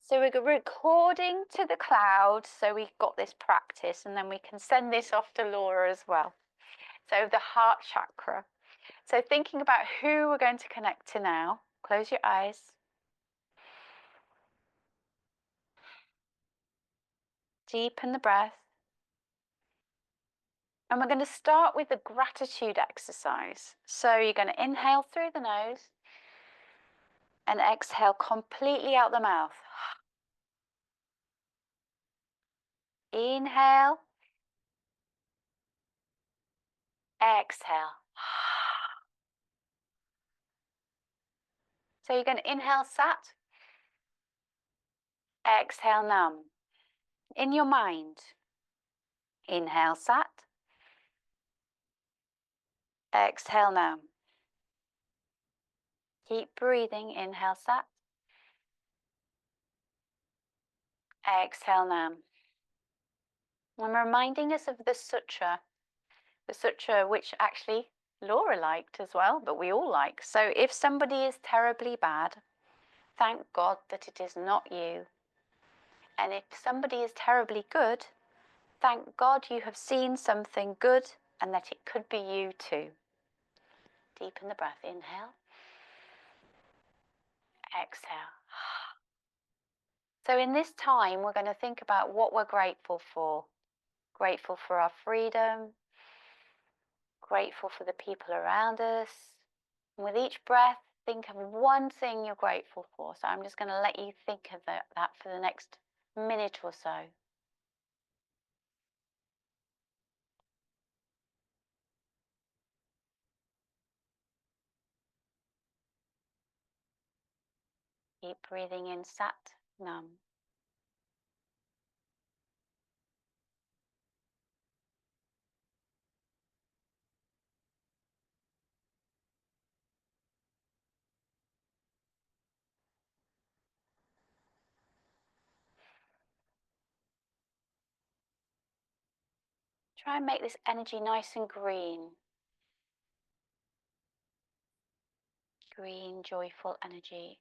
So we're recording to the cloud, so we've got this practice, and then we can send this off to Laura as well. So the heart chakra. So thinking about who we're going to connect to now. Close your eyes. Deepen the breath. And we're going to start with the gratitude exercise. So you're going to inhale through the nose and exhale completely out the mouth. Inhale. Exhale. So you're going to inhale sat. Exhale nam. In your mind. Inhale sat. Exhale nam. Keep breathing. Inhale sat. Exhale nam. I'm reminding us of the sutra which actually Laura liked as well, but we all like. So if somebody is terribly bad, thank God that it is not you. And if somebody is terribly good, thank God you have seen something good and that it could be you too. Deepen the breath. Inhale. Exhale. So in this time, we're going to think about what we're grateful for. Grateful for our freedom. Grateful for the people around us. And with each breath, think of one thing you're grateful for. So I'm just going to let you think of that for the next minute or so. Keep breathing in sat, nam. Try and make this energy nice and green. Green, joyful energy.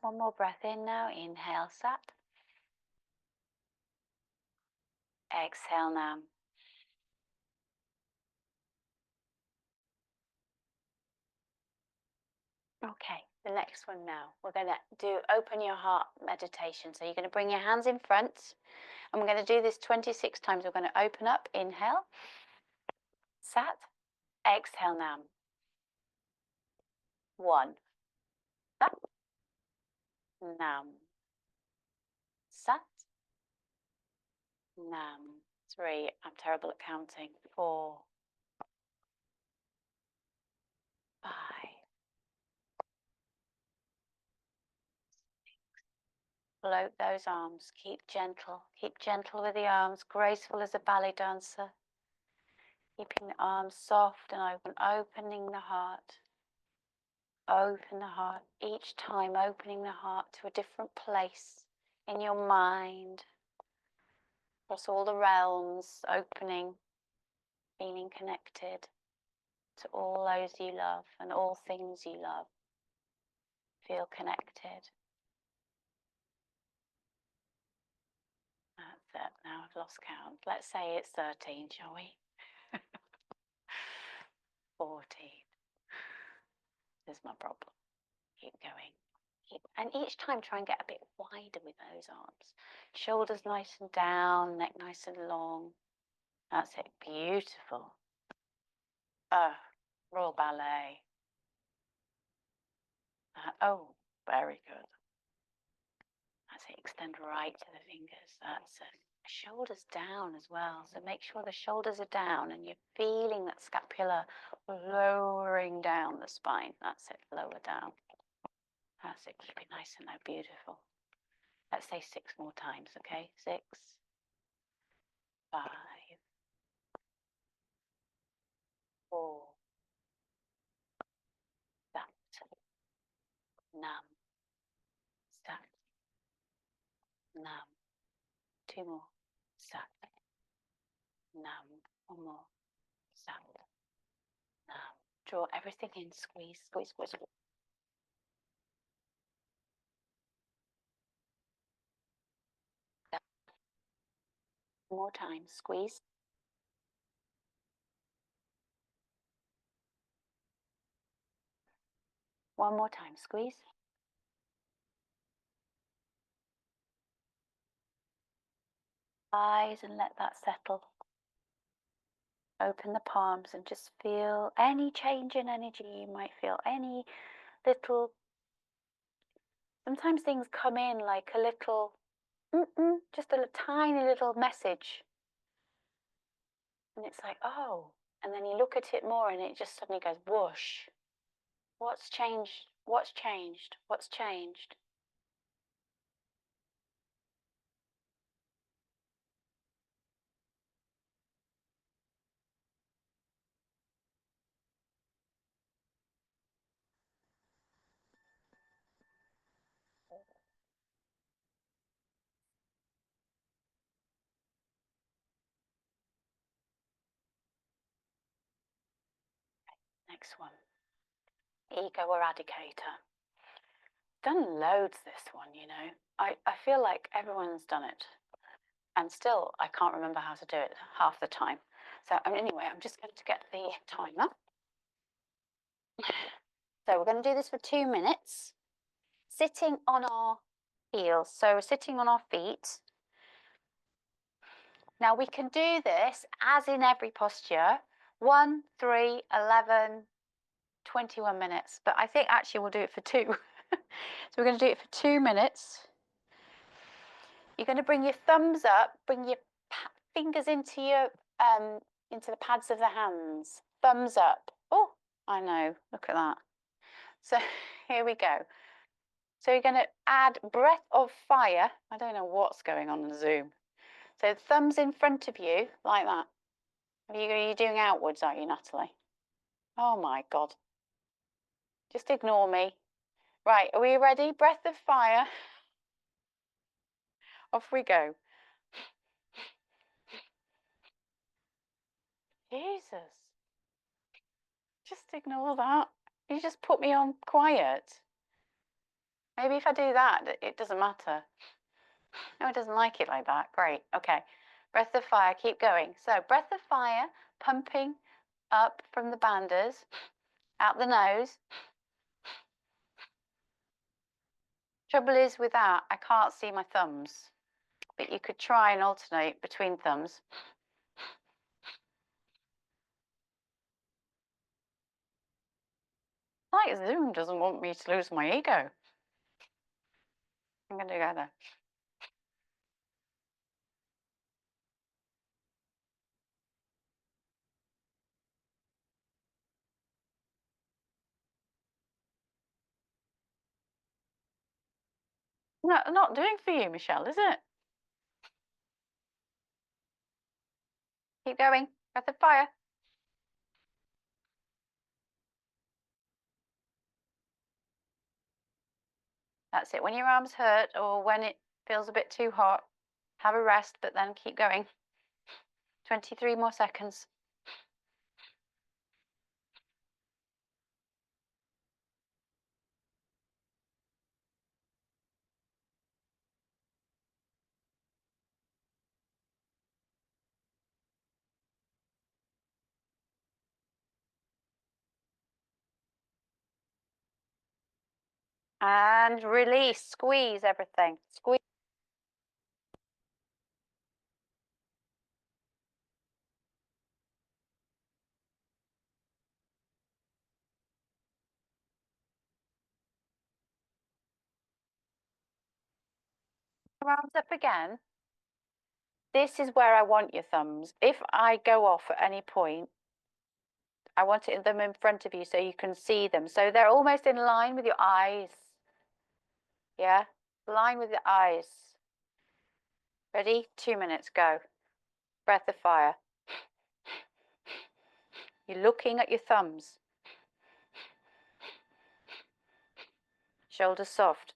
One more breath in now. Inhale sat. Exhale nam. Okay, the next one now. We're going to do open your heart meditation. So you're going to bring your hands in front. And we're going to do this 26 times. We're going to open up. Inhale. Sat. Exhale nam. 1. Sat. Nam. Sat. Nam. 3. I'm terrible at counting. 4. 5. Float those arms. Keep gentle. Keep gentle with the arms. Graceful as a ballet dancer. Keeping the arms soft and open. Opening the heart. Open the heart. Each time opening the heart to a different place in your mind. Across all the realms. Opening. Feeling connected to all those you love and all things you love. Feel connected. That's it. Now I've lost count. Let's say it's 13, shall we? 14. This is my problem. Keep going. And each time try and get a bit wider with those arms. Shoulders nice and down, neck nice and long. That's it. Beautiful. Royal ballet. Very good. That's it. Extend right to the fingers. That's it. Shoulders down as well. So make sure the shoulders are down and you're feeling that scapula lowering down the spine. That's it, lower down. That's it, keep it nice and low, beautiful. Let's say 6 more times, okay? 6, 5, 4, that, nam, sat, nam. 2 more, sat, nam. 1 more, sat, nam. Draw everything in, squeeze, squeeze, squeeze, squeeze. One more time, squeeze. One more time, squeeze. Eyes and let that settle. Open the palms and just feel any change in energy. You might feel any little, sometimes things come in like a little, just a tiny little message. And it's like, oh, and then you look at it more and it just suddenly goes whoosh. What's changed? What's changed? What's changed? Next one. Ego eradicator. Done loads this one, you know. I feel like everyone's done it. And still, I can't remember how to do it half the time. So anyway, I'm just going to get the timer. So we're going to do this for 2 minutes, sitting on our heels. So we're sitting on our feet. Now we can do this as in every posture, 1, 3, 11, 21 minutes. But I think actually we'll do it for 2. So we're going to do it for 2 minutes. You're going to bring your thumbs up, bring your fingers into the pads of the hands. Thumbs up. Oh, I know. Look at that. So here we go. So you're going to add breath of fire. I don't know what's going on in Zoom. So thumbs in front of you, like that. Are you doing outwards, are you, Natalie? Oh my God. Just ignore me. Right, are we ready? Breath of fire. Off we go. Jesus. Just ignore that. You just put me on quiet. Maybe if I do that, it doesn't matter. No, it doesn't like it like that. Great. Okay. Breath of fire. Keep going. So breath of fire pumping up from the bandhas, out the nose. Trouble is with that, I can't see my thumbs, but you could try and alternate between thumbs. Like Zoom doesn't want me to lose my ego. I'm going to go there. No, not doing for you, Michelle, is it? Keep going. Breath of fire. That's it. When your arms hurt or when it feels a bit too hot, have a rest, but then keep going. 23 more seconds. And release. Squeeze everything. Squeeze. Arms up again. this is where I want your thumbs. If I go off at any point, I want them in front of you so you can see them. So they're almost in line with your eyes. Yeah, line with your eyes. Ready? 2 minutes, go. Breath of fire. You're looking at your thumbs. Shoulders soft.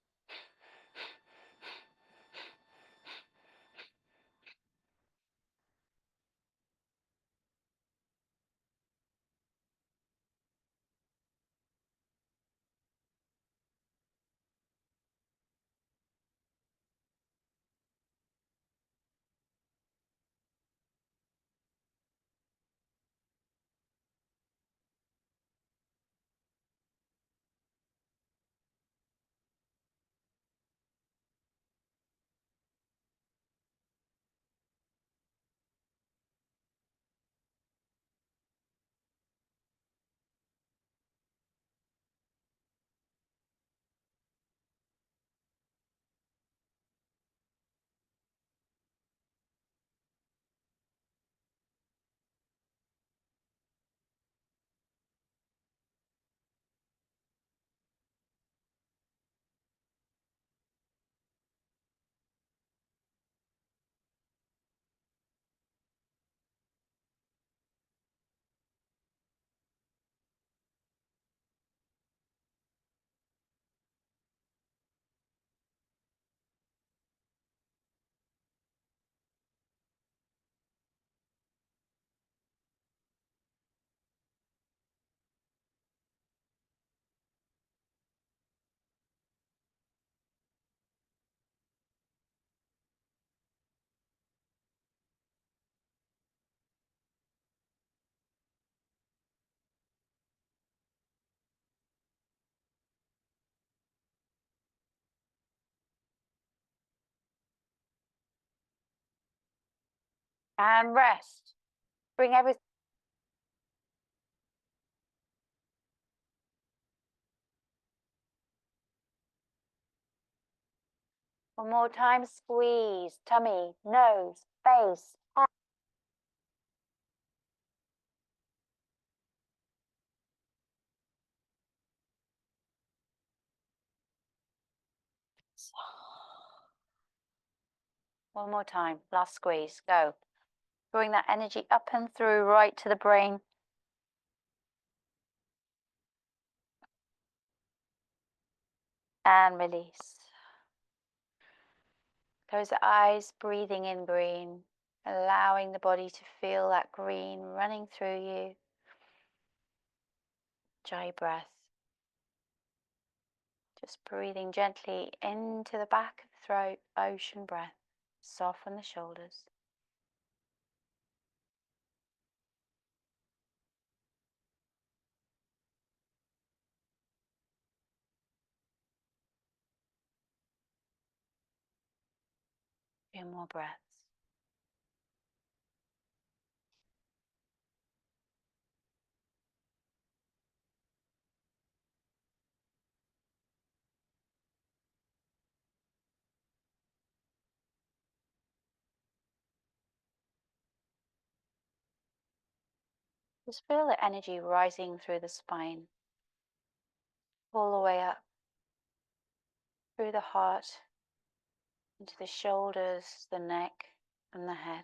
And rest. Bring everything. One more time, squeeze. Tummy, nose, face. One more time, last squeeze, go. Bring that energy up and through right to the brain. And release. Close the eyes, breathing in green, allowing the body to feel that green running through you. Jai breath. Just breathing gently into the back of the throat, ocean breath. Soften the shoulders. Few more breaths. Just feel the energy rising through the spine, all the way up, through the heart, into the shoulders, the neck, and the head.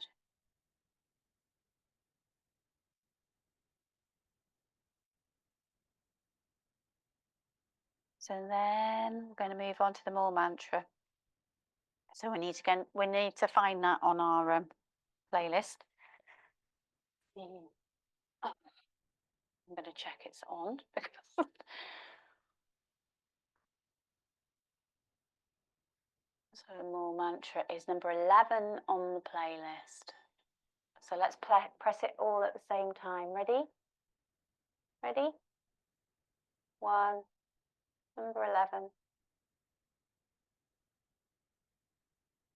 So then we're going to move on to the more mantra. So we need to find that on our playlist. I'm going to check it's on because so more mantra is number 11 on the playlist. So let's press it all at the same time. Ready? Ready? 1, number 11.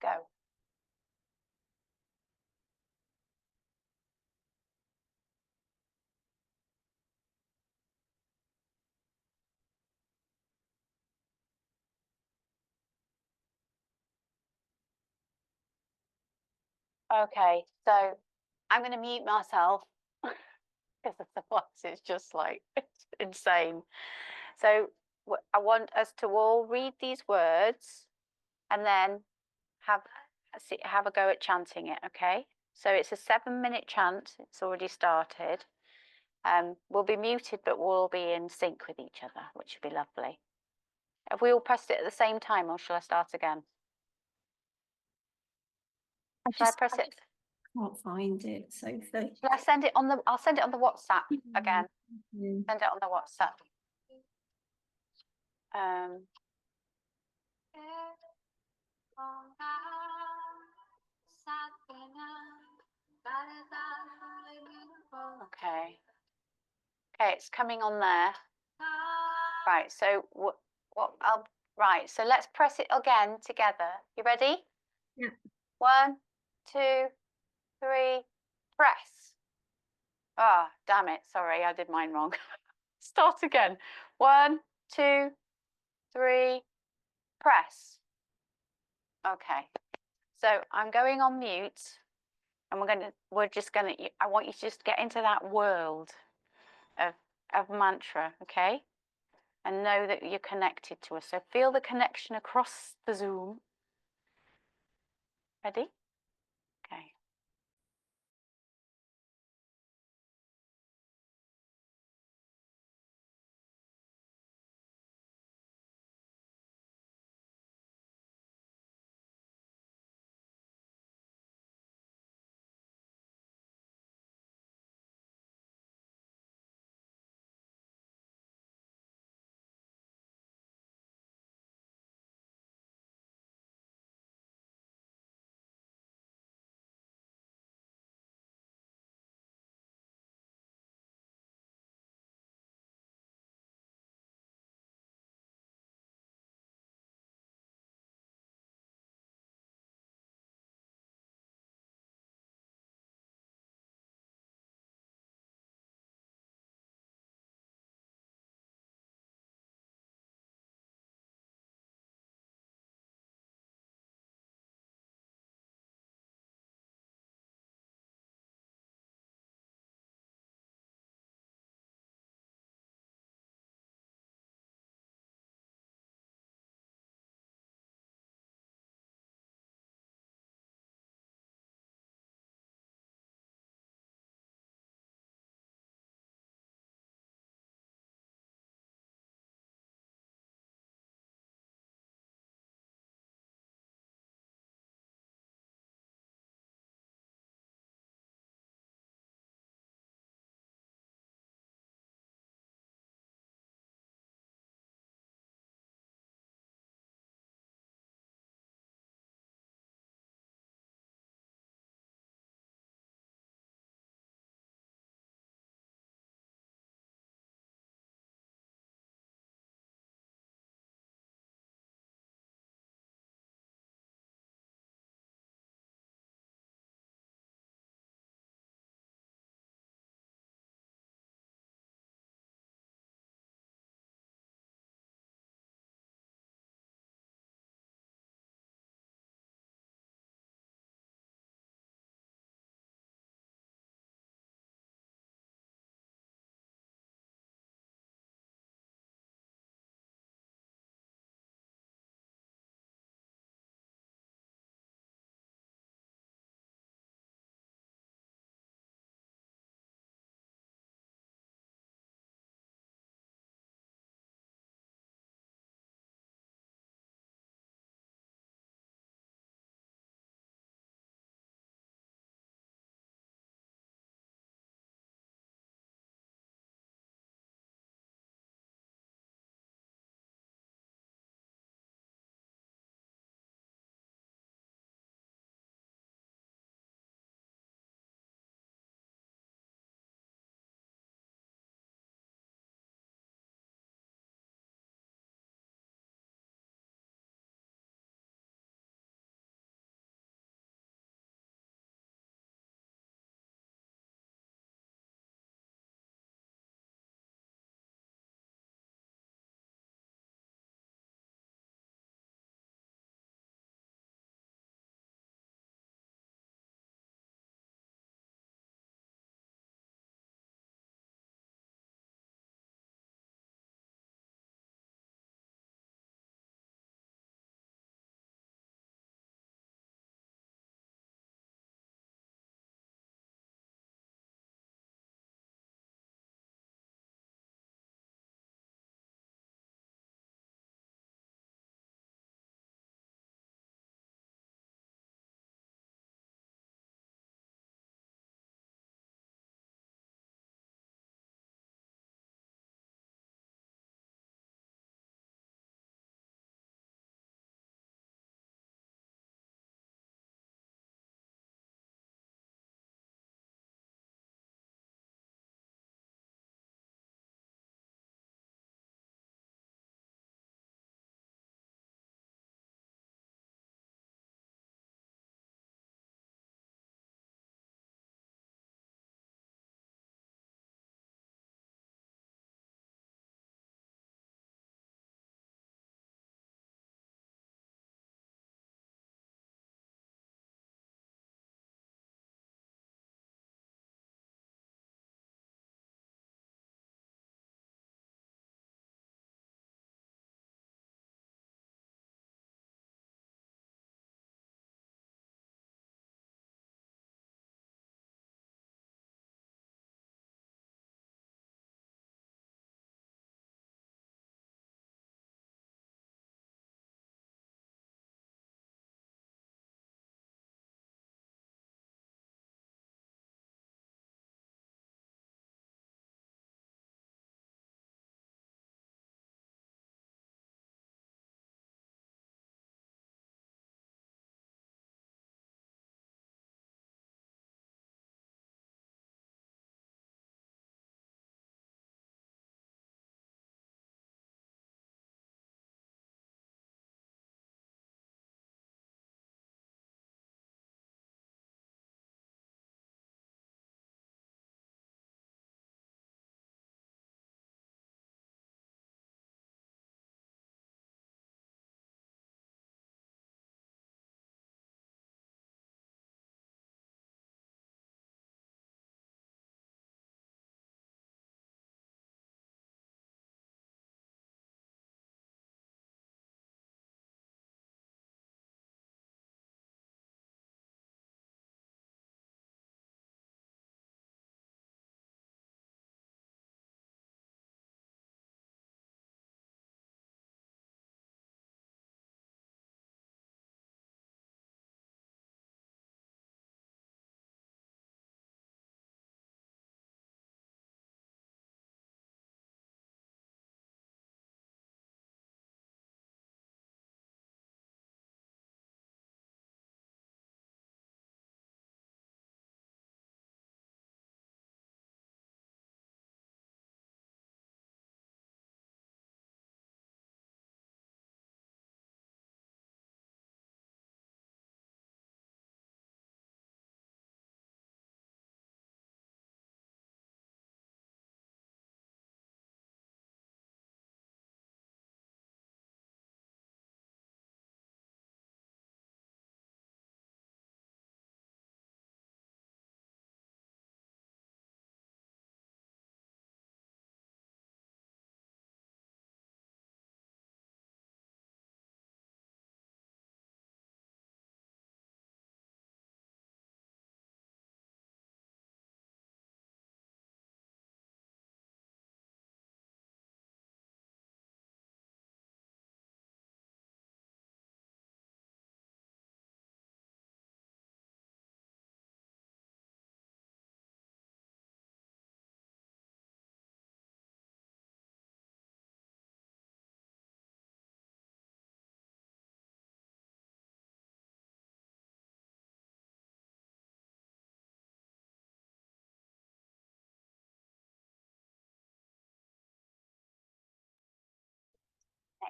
Go. Okay, so I'm going to mute myself because otherwise it's just like it's insane. So I want us to all read these words and then have a go at chanting it, okay? So it's a 7-minute chant. It's already started. We'll be muted, but we'll be in sync with each other, which would be lovely. Have we all pressed it at the same time, or shall I start again? Shall I press it? Can't find it, Sophie. Shall I send it on the? I'll send it on the WhatsApp again. Send it on the WhatsApp. Okay. Okay, it's coming on there. Right. So right. So let's press it again together. You ready? Yeah. 1, 2, 3. Press. Ah, damn it. Sorry, I did mine wrong. Start again. 1, 2, 3. Press. Okay. So I'm going on mute, and we're just gonna. I want you to just get into that world of mantra, okay? And know that you're connected to us. So feel the connection across the Zoom. Ready? Okay.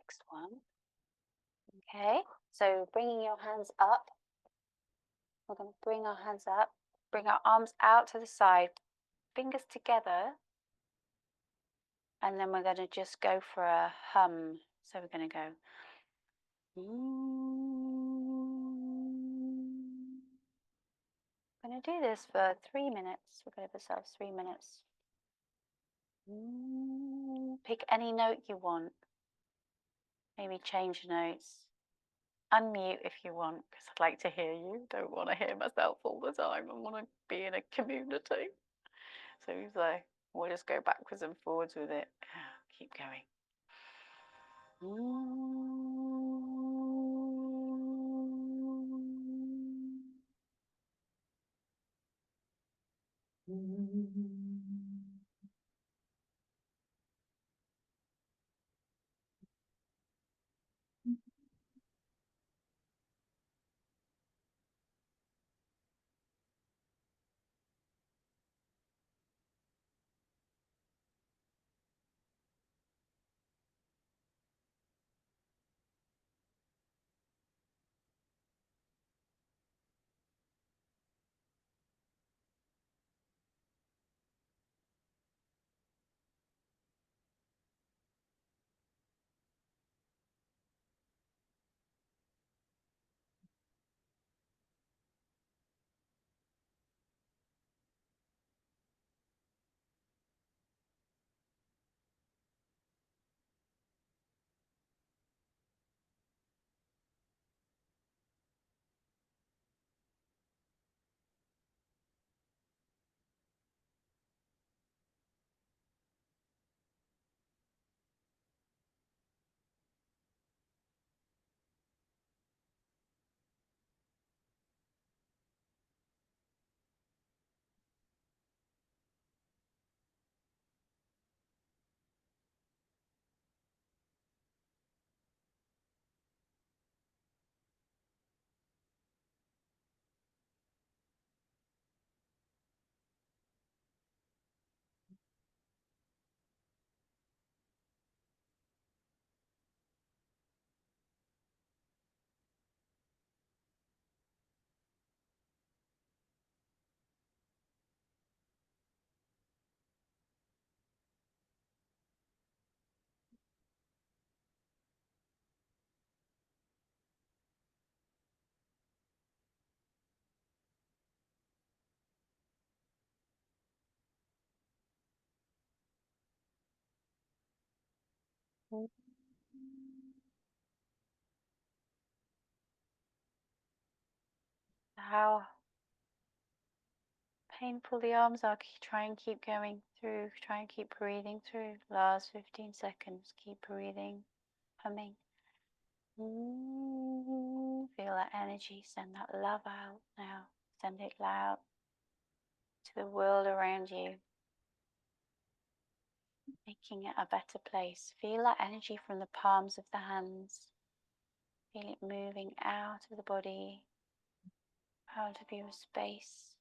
next one. Okay, so bringing your hands up. We're going to bring our hands up, bring our arms out to the side, fingers together. And then we're going to just go for a hum. So we're going to go. We're going to do this for 3 minutes. We're going to give ourselves 3 minutes. Pick any note you want. Maybe change notes. Unmute if you want, because I'd like to hear you. Don't want to hear myself all the time. I want to be in a community. So we'll just go backwards and forwards with it. Keep going. How painful the arms are, try and keep going through. Try and keep breathing through. Last 15 seconds. Keep breathing, humming. Feel that energy. Send that love out now. Send it loud to the world around you, making it a better place. Feel that energy from the palms of the hands. Feel it moving out of the body, out of your space,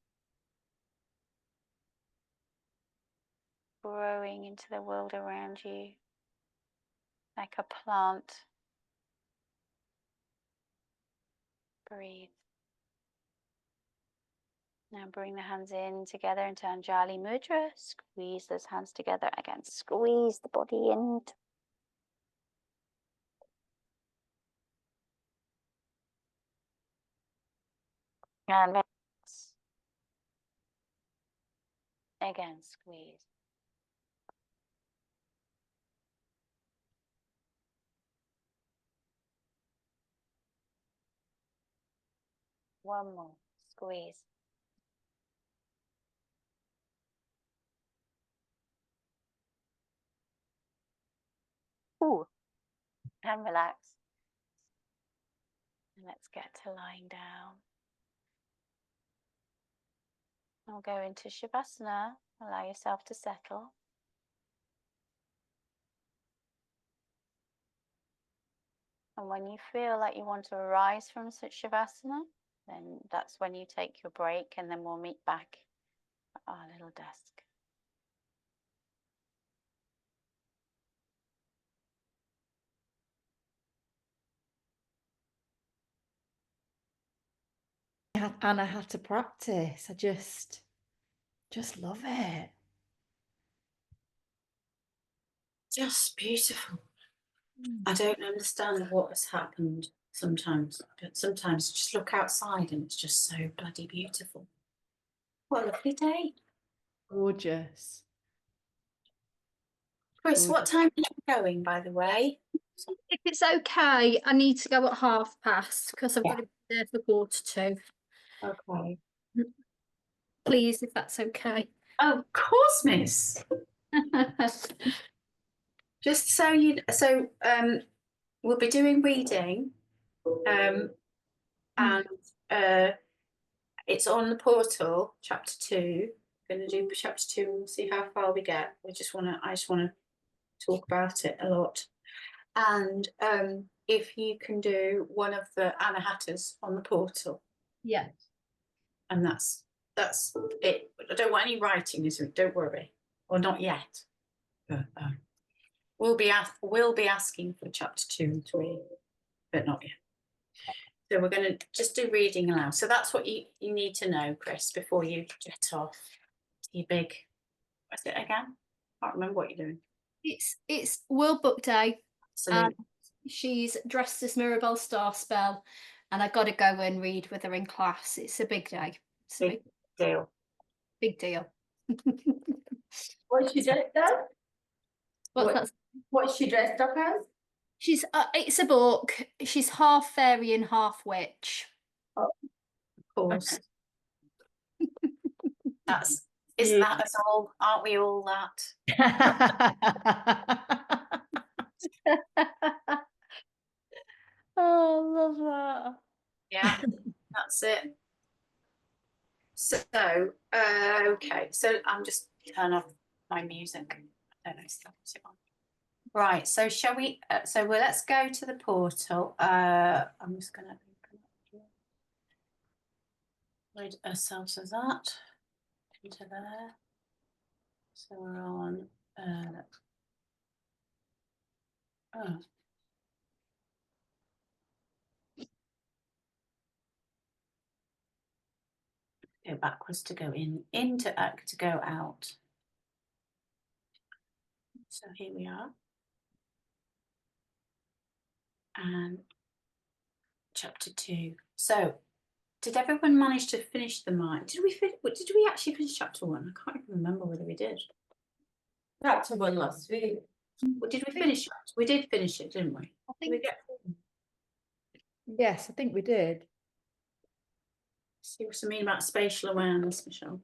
growing into the world around you like a plant. Breathe. Now bring the hands in together into Anjali Mudra. Squeeze those hands together again. Squeeze the body in. And relax. Again, squeeze. One more. Squeeze. Ooh. And relax. And let's get to lying down. I'll go into Shavasana. Allow yourself to settle. And when you feel like you want to rise from Shavasana, then that's when you take your break, and then we'll meet back at our little desk. Anahata practice. I just love it. Just beautiful. I don't understand what has happened sometimes, but sometimes just look outside and it's just so bloody beautiful. What a lovely day. Gorgeous. Chris, what time are you going, by the way? If it's okay, I need to go at 1:30 because I've got to be there for 1:45. Okay. Please, if that's okay. Oh, of course, miss. Just so we'll be doing reading, and it's on the portal, chapter 2. We're going to do chapter 2 and we'll see how far we get. I just want to talk about it a lot. And if you can do one of the Anahatas on the portal. Yeah. And that's it. I don't want any writing, don't worry. Or not yet. But, we'll be asking for chapter 2 and 3, but not yet. So we're going to just do reading aloud. So that's what you need to know, Chris, before you jet off to your big. What's it again? I can't remember what you're doing. It's World Book Day. Absolutely. She's dressed as Mirabelle Starspell, and I got to go and read with her in class. It's a big day. It's a Big deal. big deal. What's she dressed up? What's she dressed up as? She's it's a book. She's half fairy and half witch. Oh, of course. Isn't that us all? Aren't we all that? Oh, love that. Yeah, that's it. So, okay. So I'm just turn off my music. I don't know. What's it on? Right. So shall we? Let's go to the portal. I'm just going to open up here. Load ourselves as that into there. So we're on. Oh. Go backwards to go in to go out. So here we are. And chapter 2. So did everyone manage to finish the mind? Did we actually finish chapter 1? I can't even remember whether we did. Chapter 1 last week. Well, did we finish it? We did finish it, didn't we? I think Yes, I think we did. See what I mean about spatial awareness, Michelle.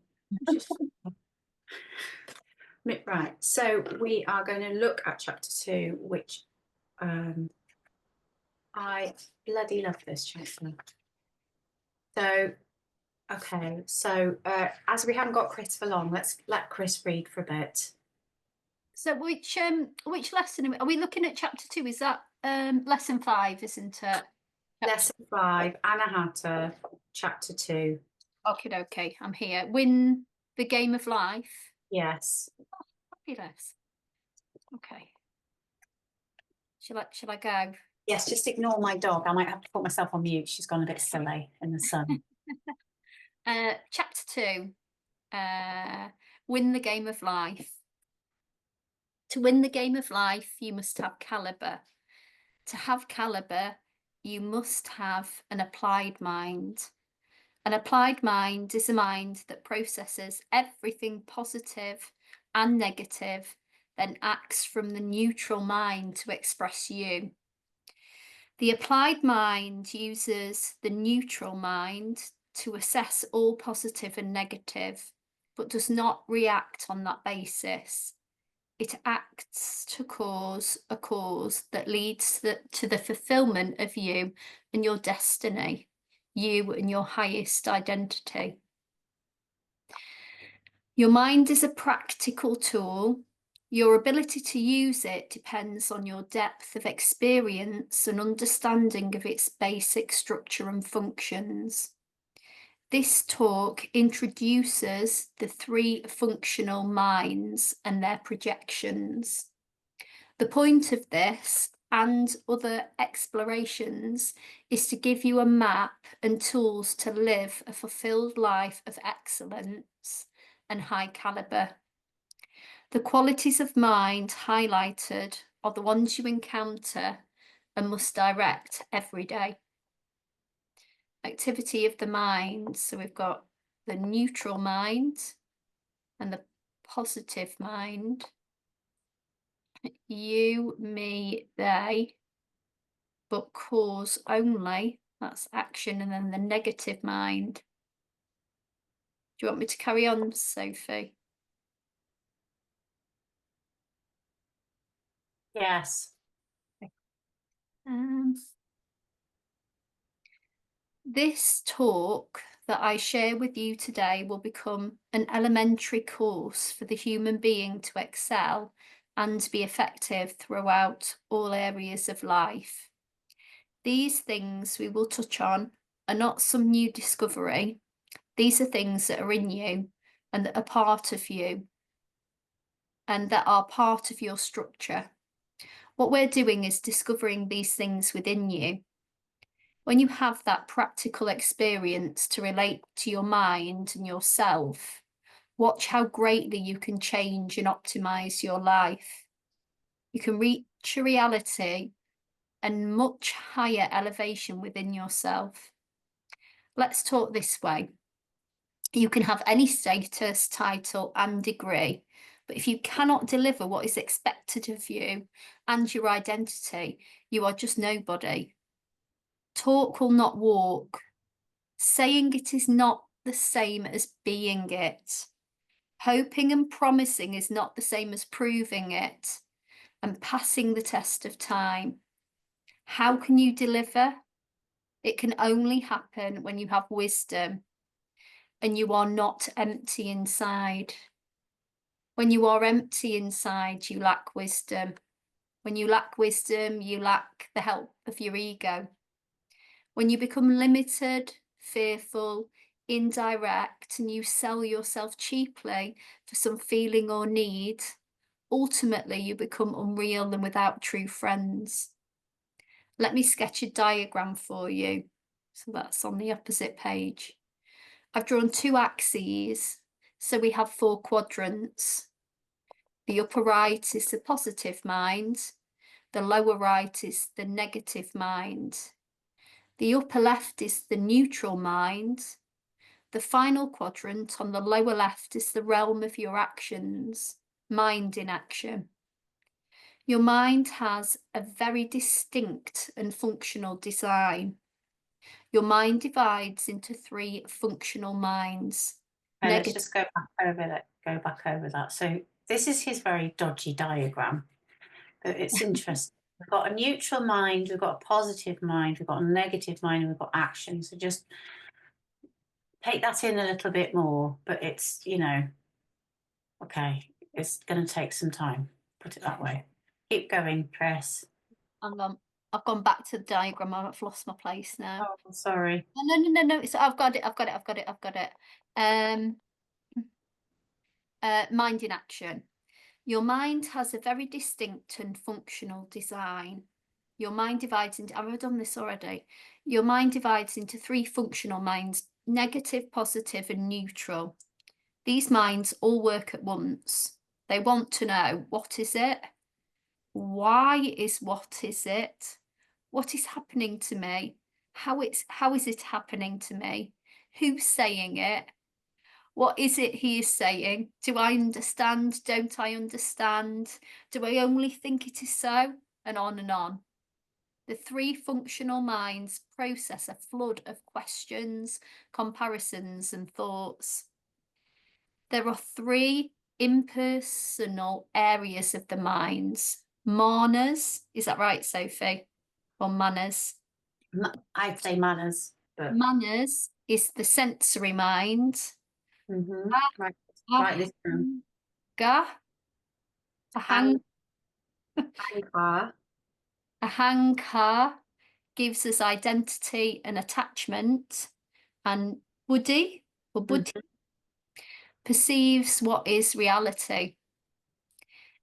Right, so we are going to look at chapter 2, which I bloody love this chapter. So, okay, so as we haven't got Chris for long, let's let Chris read for a bit. so. Which lesson are we looking at? Chapter 2, is that lesson 5, isn't it? Lesson 5, Anahata, chapter 2. Okay, I'm here. Win the game of life. Yes. Fabulous. Okay. Shall I go? Yes, just ignore my dog. I might have to put myself on mute. She's gone a bit silly in the sun. Chapter 2. Win the game of life. To win the game of life, you must have caliber. To have caliber, you must have an applied mind. An applied mind is a mind that processes everything positive and negative, then acts from the neutral mind to express you. The applied mind uses the neutral mind to assess all positive and negative, but does not react on that basis. It acts to cause a cause that leads to the fulfillment of you and your destiny, you and your highest identity. Your mind is a practical tool. Your ability to use it depends on your depth of experience and understanding of its basic structure and functions. This talk introduces the 3 functional minds and their projections. The point of this and other explorations is to give you a map and tools to live a fulfilled life of excellence and high caliber. The qualities of mind highlighted are the ones you encounter and must direct every day. Activity of the mind. So we've got the neutral mind and the positive mind. You, me, they, but cause only. That's action. And then the negative mind. Do you want me to carry on, Sophie? Yes. This talk that I share with you today will become an elementary course for the human being to excel and be effective throughout all areas of life. These things we will touch on are not some new discovery. These are things that are in you and that are part of you and that are part of your structure. What we're doing is discovering these things within you. When you have that practical experience to relate to your mind and yourself, watch how greatly you can change and optimize your life. You can reach a reality and much higher elevation within yourself. Let's talk this way. You can have any status, title, and degree, but if you cannot deliver what is expected of you and your identity, you are just nobody. Talk will not walk. Saying it is not the same as being it. Hoping and promising is not the same as proving it and passing the test of time. How can you deliver? It can only happen when you have wisdom and you are not empty inside. When you are empty inside, you lack wisdom. When you lack wisdom, you lack the help of your ego. When you become limited, fearful, indirect, and you sell yourself cheaply for some feeling or need, ultimately you become unreal and without true friends. Let me sketch a diagram for you. So that's on the opposite page. I've drawn 2 axes, so we have 4 quadrants. The upper right is the positive mind, the lower right is the negative mind. The upper left is the neutral mind. The final quadrant on the lower left is the realm of your actions, mind in action. Your mind has a very distinct and functional design. Your mind divides into 3 functional minds. Okay, let's just go back over that. So this is his very dodgy diagram, but it's interesting. We've got a neutral mind, we've got a positive mind, we've got a negative mind, and we've got action. So just take that in a little bit more, but it's, okay, it's going to take some time, put it that way. Keep going, Press. I've gone back to the diagram. I've lost my place now. Oh, sorry. No. I've got it. Mind in action. Your mind has a very distinct and functional design. Your mind divides into, I've done this already. Your mind divides into 3 functional minds, negative, positive, and neutral. These minds all work at once. They want to know, what is it? Why is what is it? What is happening to me? How is it happening to me? Who's saying it? What is it he is saying? Do I understand? Don't I understand? Do I only think it is so? And on and on. The 3 functional minds process a flood of questions, comparisons, and thoughts. There are 3 impersonal areas of the minds. Manas, is that right, Sophie? Or manas? I'd say manners, but Manas is the sensory mind. right, write this down. Ahankar gives us identity and attachment, and buddhi perceives what is reality.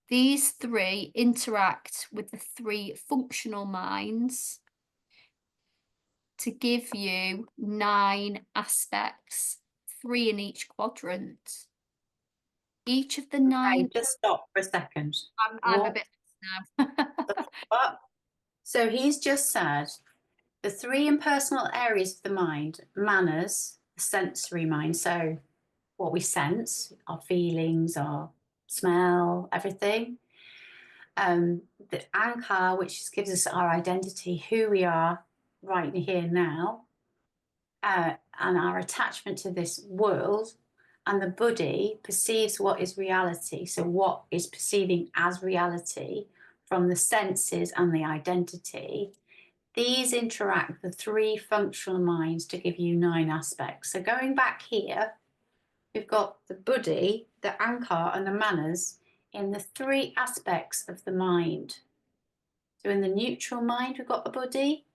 These three interact with the three functional minds to give you 9 aspects, 3 in each quadrant. Each of the 9. Okay, just stop for a second. I'm a What? bit now. What? So he's just said the 3 impersonal areas of the mind: manners, the sensory mind, so what we sense, our feelings, our smell, everything. The anchor, which just gives us our identity, who we are right here now, and our attachment to this world. And the buddhi perceives what is reality, so what is perceiving as reality from the senses and the identity. These interact with the 3 functional minds to give you 9 aspects. So going back here, we've got the buddhi, the anchor, and the manners in the 3 aspects of the mind. So in the neutral mind, we've got the buddhi.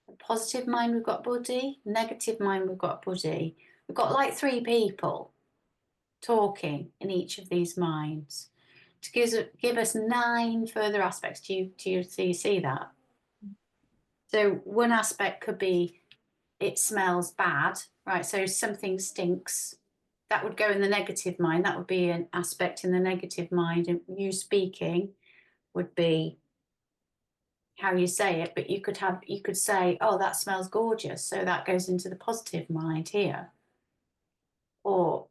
The positive mind, we've got buddhi. Negative mind, we've got buddhi. We've got like 3 people talking in each of these minds to give us 9 further aspects. Do you see that? So one aspect could be it smells bad, right? So something stinks. That would go in the negative mind. That would be an aspect in the negative mind. And you speaking would be how you say it, but you could say, oh, that smells gorgeous. So that goes into the positive mind here. Or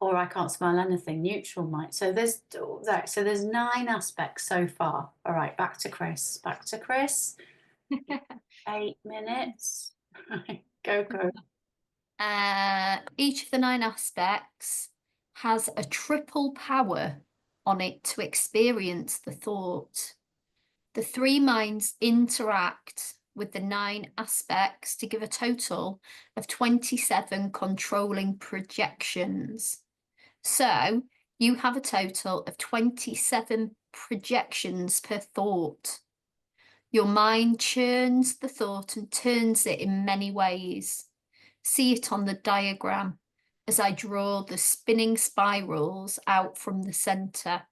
I can't smell anything, neutral mind. So there's 9 aspects so far. All right, back to Chris. 8 minutes. Go. Each of the 9 aspects has a triple power on it to experience the thought. The 3 minds interact with the 9 aspects to give a total of 27 controlling projections. So you have a total of 27 projections per thought. Your mind churns the thought and turns it in many ways. See it on the diagram as I draw the spinning spirals out from the center.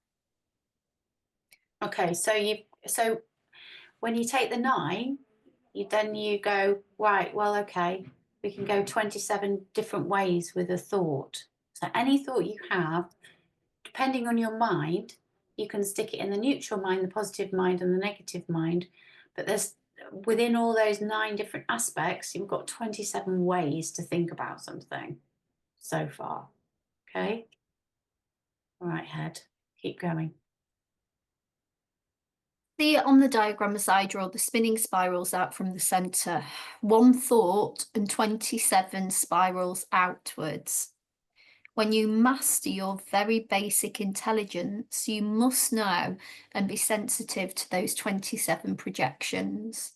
Okay, so when you take the 9, you go, right, well, okay, we can go 27 different ways with a thought. So any thought you have, depending on your mind, you can stick it in the neutral mind, the positive mind, and the negative mind. But there's within all those 9 different aspects, you've got 27 ways to think about something so far. Okay? All right, head. Keep going. See it on the diagram as I draw the spinning spirals out from the center. 1 thought and 27 spirals outwards. When you master your very basic intelligence, you must know and be sensitive to those 27 projections.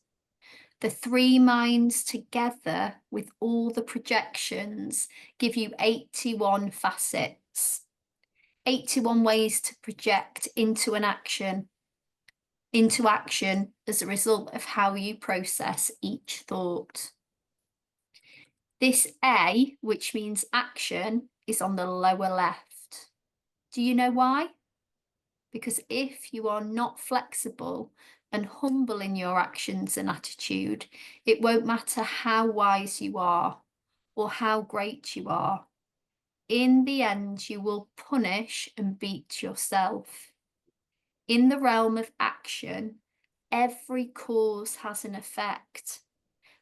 The 3 minds together with all the projections give you 81 facets, 81 ways to project into action as a result of how you process each thought. This A, which means action, is on the lower left. Do you know why? Because if you are not flexible and humble in your actions and attitude, it won't matter how wise you are or how great you are. In the end, you will punish and beat yourself. In the realm of action, every cause has an effect.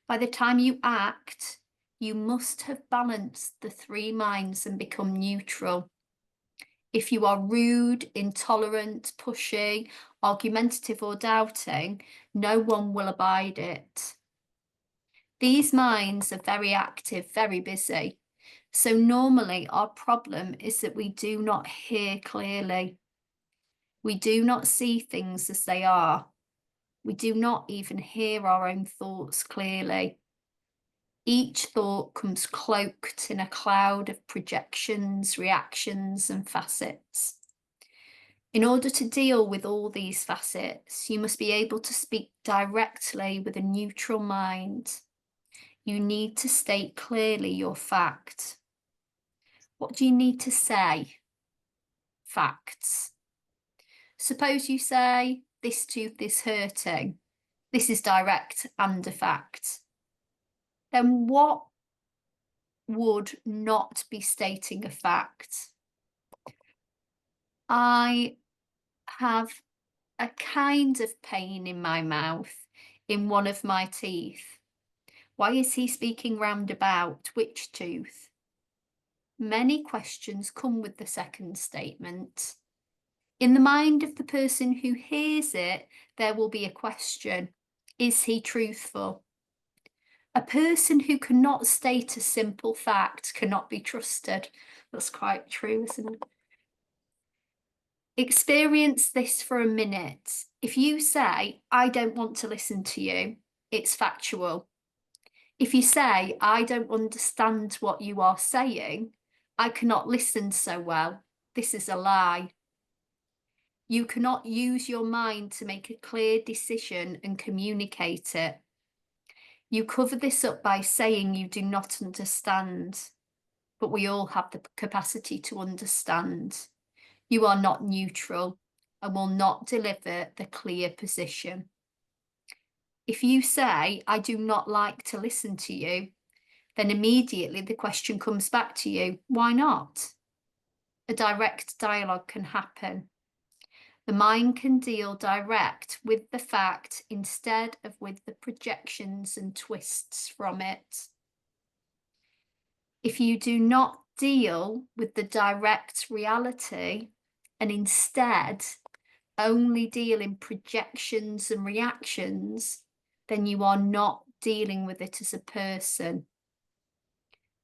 By the time you act, you must have balanced the 3 minds and become neutral. If you are rude, intolerant, pushy, argumentative, or doubting, no one will abide it. These minds are very active, very busy. So normally our problem is that we do not hear clearly. We do not see things as they are. We do not even hear our own thoughts clearly. Each thought comes cloaked in a cloud of projections, reactions, and facets. In order to deal with all these facets, you must be able to speak directly with a neutral mind. You need to state clearly your fact. What do you need to say? Facts. Suppose you say, this tooth is hurting. This is direct and a fact. Then what would not be stating a fact? I have a kind of pain in my mouth in one of my teeth. Why is he speaking roundabout? Which tooth? Many questions come with the second statement. In the mind of the person who hears it, there will be a question. Is he truthful? A person who cannot state a simple fact cannot be trusted. That's quite true, isn't it? Experience this for a minute. If you say, I don't want to listen to you, it's factual. If you say, I don't understand what you are saying, I cannot listen so well, this is a lie. You cannot use your mind to make a clear decision and communicate it. You cover this up by saying you do not understand, but we all have the capacity to understand. You are not neutral and will not deliver the clear position. If you say, I do not like to listen to you, then immediately the question comes back to you, why not? A direct dialogue can happen. The mind can deal direct with the fact instead of with the projections and twists from it. If you do not deal with the direct reality and instead only deal in projections and reactions, then you are not dealing with it as a person.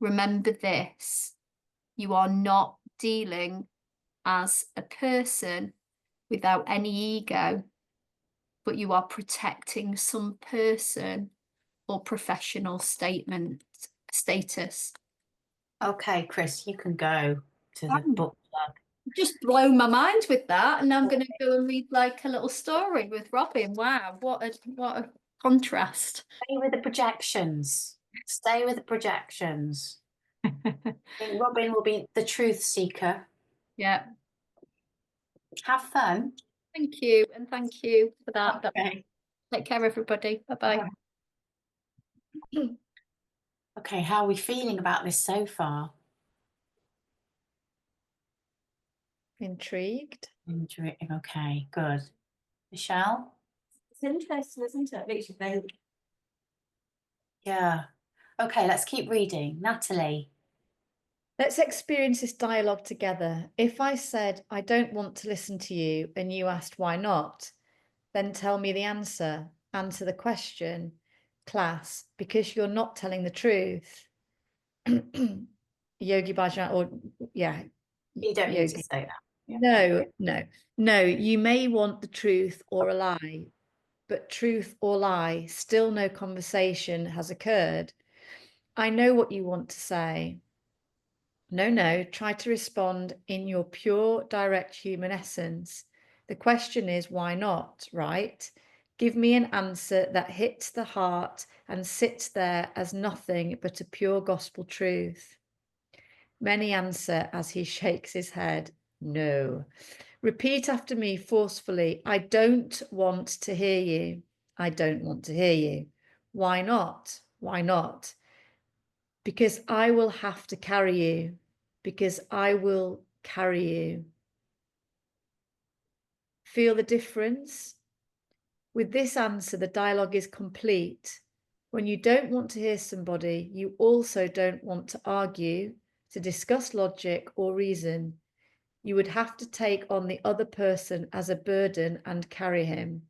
Remember this, you are not dealing as a person without any ego, but you are protecting some person or professional status. Okay, Chris, you can go to the book club. Just blow my mind with that, and I'm going to go and read like a little story with Robin. Wow, what a contrast. Stay with the projections. Stay with the projections. I think Robin will be the truth seeker. Yeah. Have fun. Thank you, and thank you for that. Okay. Take care, everybody. Bye-bye. Okay, how are we feeling about this so far? Intrigued. Okay, good. Michelle? It's interesting, isn't it? Makes you think. Yeah. Okay, let's keep reading. Natalie? Let's experience this dialogue together. If I said, I don't want to listen to you, and you asked why not, then tell me the answer. Answer the question. Class, because you're not telling the truth. Yogi Bhajan, or yeah. You don't need Yogi. to say that. Yeah. No, you may want the truth or a lie, but truth or lie, still no conversation has occurred. I know what you want to say. No, try to respond in your pure, direct human essence. The question is, why not, right? Give me an answer that hits the heart and sits there as nothing but a pure gospel truth. Many answer as he shakes his head, no. Repeat after me forcefully, I don't want to hear you. I don't want to hear you. Why not? Why not? Because I will have to carry you. Because I will carry you. Feel the difference? With this answer, the dialogue is complete. When you don't want to hear somebody, you also don't want to argue, to discuss logic or reason. You would have to take on the other person as a burden and carry him.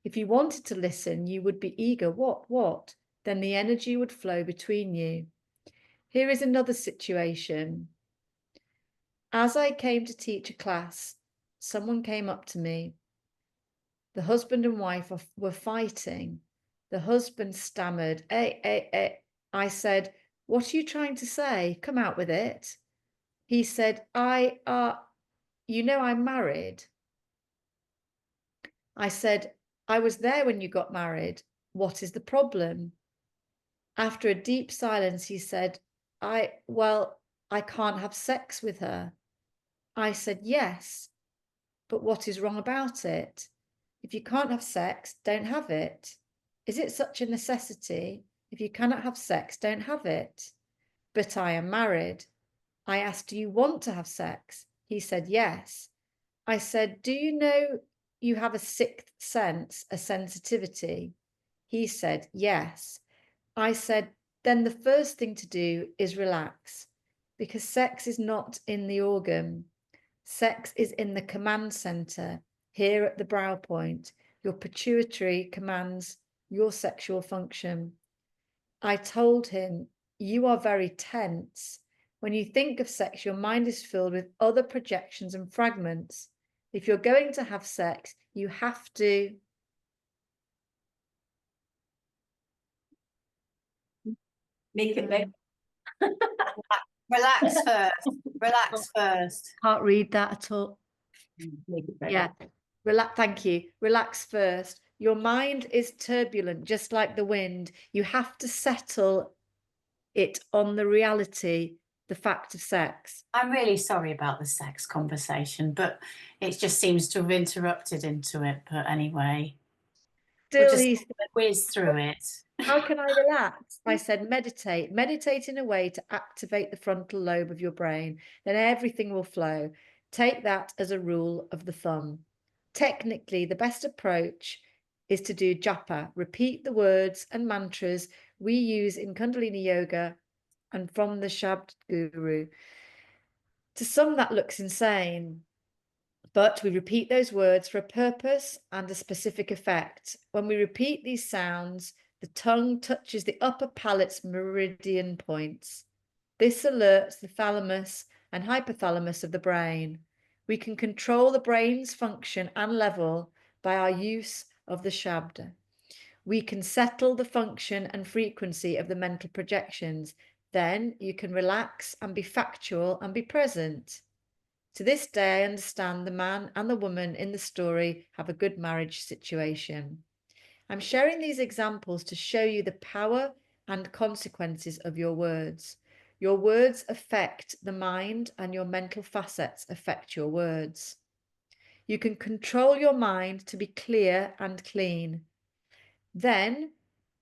If you wanted to listen, you would be eager. What? Then the energy would flow between you. Here is another situation. As I came to teach a class, someone came up to me. The husband and wife were fighting. The husband stammered, I said, what are you trying to say? Come out with it. He said, you know I'm married. I said, I was there when you got married. What is the problem? After a deep silence, he said, I can't have sex with her. I said, yes, but what is wrong about it? If you can't have sex, don't have it. Is it such a necessity? If you cannot have sex, don't have it. But I am married. I asked, do you want to have sex? He said, yes. I said, do you know you have a sixth sense, a sensitivity? He said, yes. I said, then the first thing to do is relax, because sex is not in the organ. Sex is in the command center, here at the brow point. Your pituitary commands your sexual function. I told him, you are very tense. When you think of sex, your mind is filled with other projections and fragments. If you're going to have sex, you have to Make it big. Relax first. Relax first. Can't read that at all. Make it big. Yeah. Relax. Thank you. Relax first. Your mind is turbulent, just like the wind. You have to settle it on the reality, the fact of sex. I'm really sorry about the sex conversation, but it just seems to have interrupted into it. But anyway, we'll Still, just he's whiz through it. how can I relax? I said, meditate. Meditate in a way to activate the frontal lobe of your brain. Then everything will flow. Take that as a rule of the thumb. Technically, the best approach is to do japa. Repeat the words and mantras we use in Kundalini Yoga and from the Shabd Guru. To some, that looks insane. But we repeat those words for a purpose and a specific effect. When we repeat these sounds, the tongue touches the upper palate's meridian points. This alerts the thalamus and hypothalamus of the brain. We can control the brain's function and level by our use of the Shabda. We can settle the function and frequency of the mental projections. Then you can relax and be factual and be present. To this day, I understand the man and the woman in the story have a good marriage situation. I'm sharing these examples to show you the power and consequences of your words. Your words affect the mind, and your mental facets affect your words. You can control your mind to be clear and clean. Then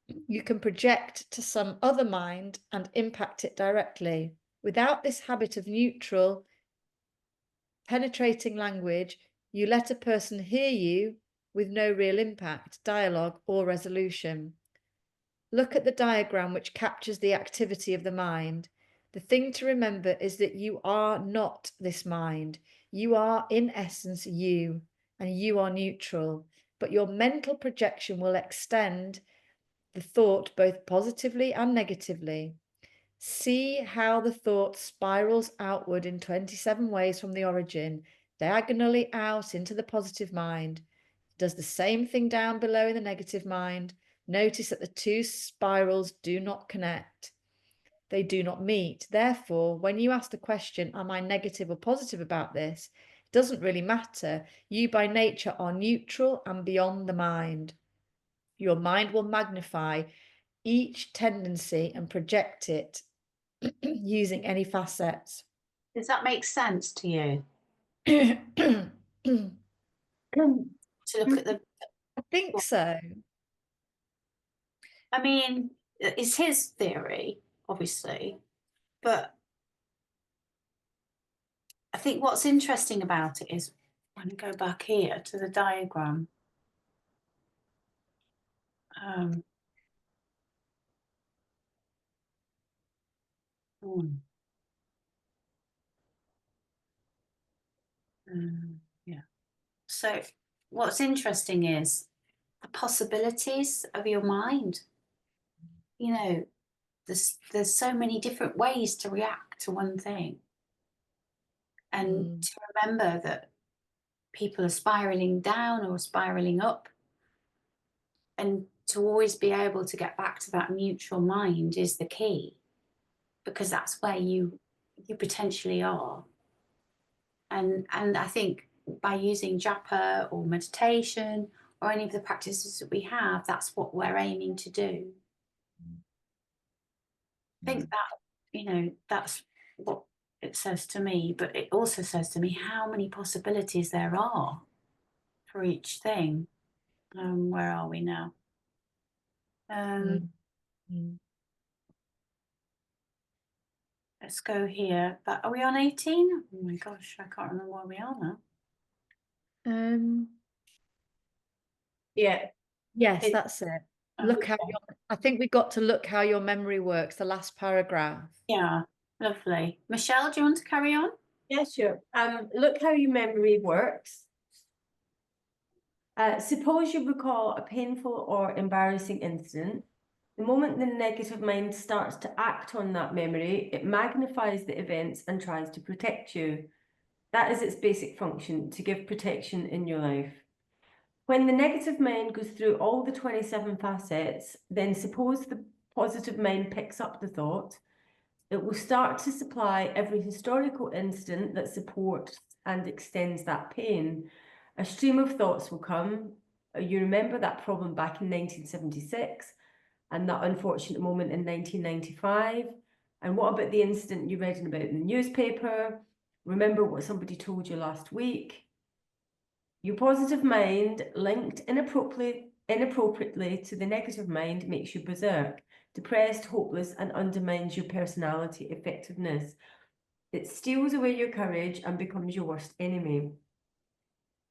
you can project to some other mind and impact it directly. Without this habit of neutral, penetrating language, you let a person hear you with no real impact, dialogue, or resolution. Look at the diagram which captures the activity of the mind. The thing to remember is that you are not this mind. You are, in essence, you, and you are neutral. But your mental projection will extend the thought both positively and negatively. See how the thought spirals outward in 27 ways from the origin, diagonally out into the positive mind. Does the same thing down below in the negative mind. Notice that the two spirals do not connect. They do not meet. Therefore, when you ask the question, am I negative or positive about this? It doesn't really matter. You by nature are neutral and beyond the mind. Your mind will magnify each tendency and project it using any facets. Does that make sense to you? I To look at the, think so. I mean, it's his theory, obviously, but I think what's interesting about it is when I go back here to the diagram. Yeah. So what's interesting is the possibilities of your mind. You know, there's so many different ways to react to one thing. And to remember that people are spiraling down or spiraling up, and to always be able to get back to that neutral mind is the key, because that's where you potentially are. And I think by using japa or meditation or any of the practices that we have, that's what we're aiming to do. I think that, that's what it says to me, but it also says to me how many possibilities there are for each thing. Where are we now? Let's go here. But are we on 18? Oh my gosh, I can't remember where we are now. Yeah. Yes, It- that's it. Look how I think we got to look how your memory works, the last paragraph. Yeah, lovely. Michelle, do you want to carry on? Yeah, sure. Look how your memory works. Suppose you recall a painful or embarrassing incident. The moment the negative mind starts to act on that memory, it magnifies the events and tries to protect you. That is its basic function, to give protection in your life. When the negative mind goes through all the 27 facets, then suppose the positive mind picks up the thought. It will start to supply every historical incident that supports and extends that pain. A stream of thoughts will come. You remember that problem back in 1976 and that unfortunate moment in 1995. And what about the incident you read about in the newspaper? Remember what somebody told you last week? Your positive mind linked inappropriately to the negative mind makes you berserk, depressed, hopeless, and undermines your personality effectiveness. It steals away your courage and becomes your worst enemy.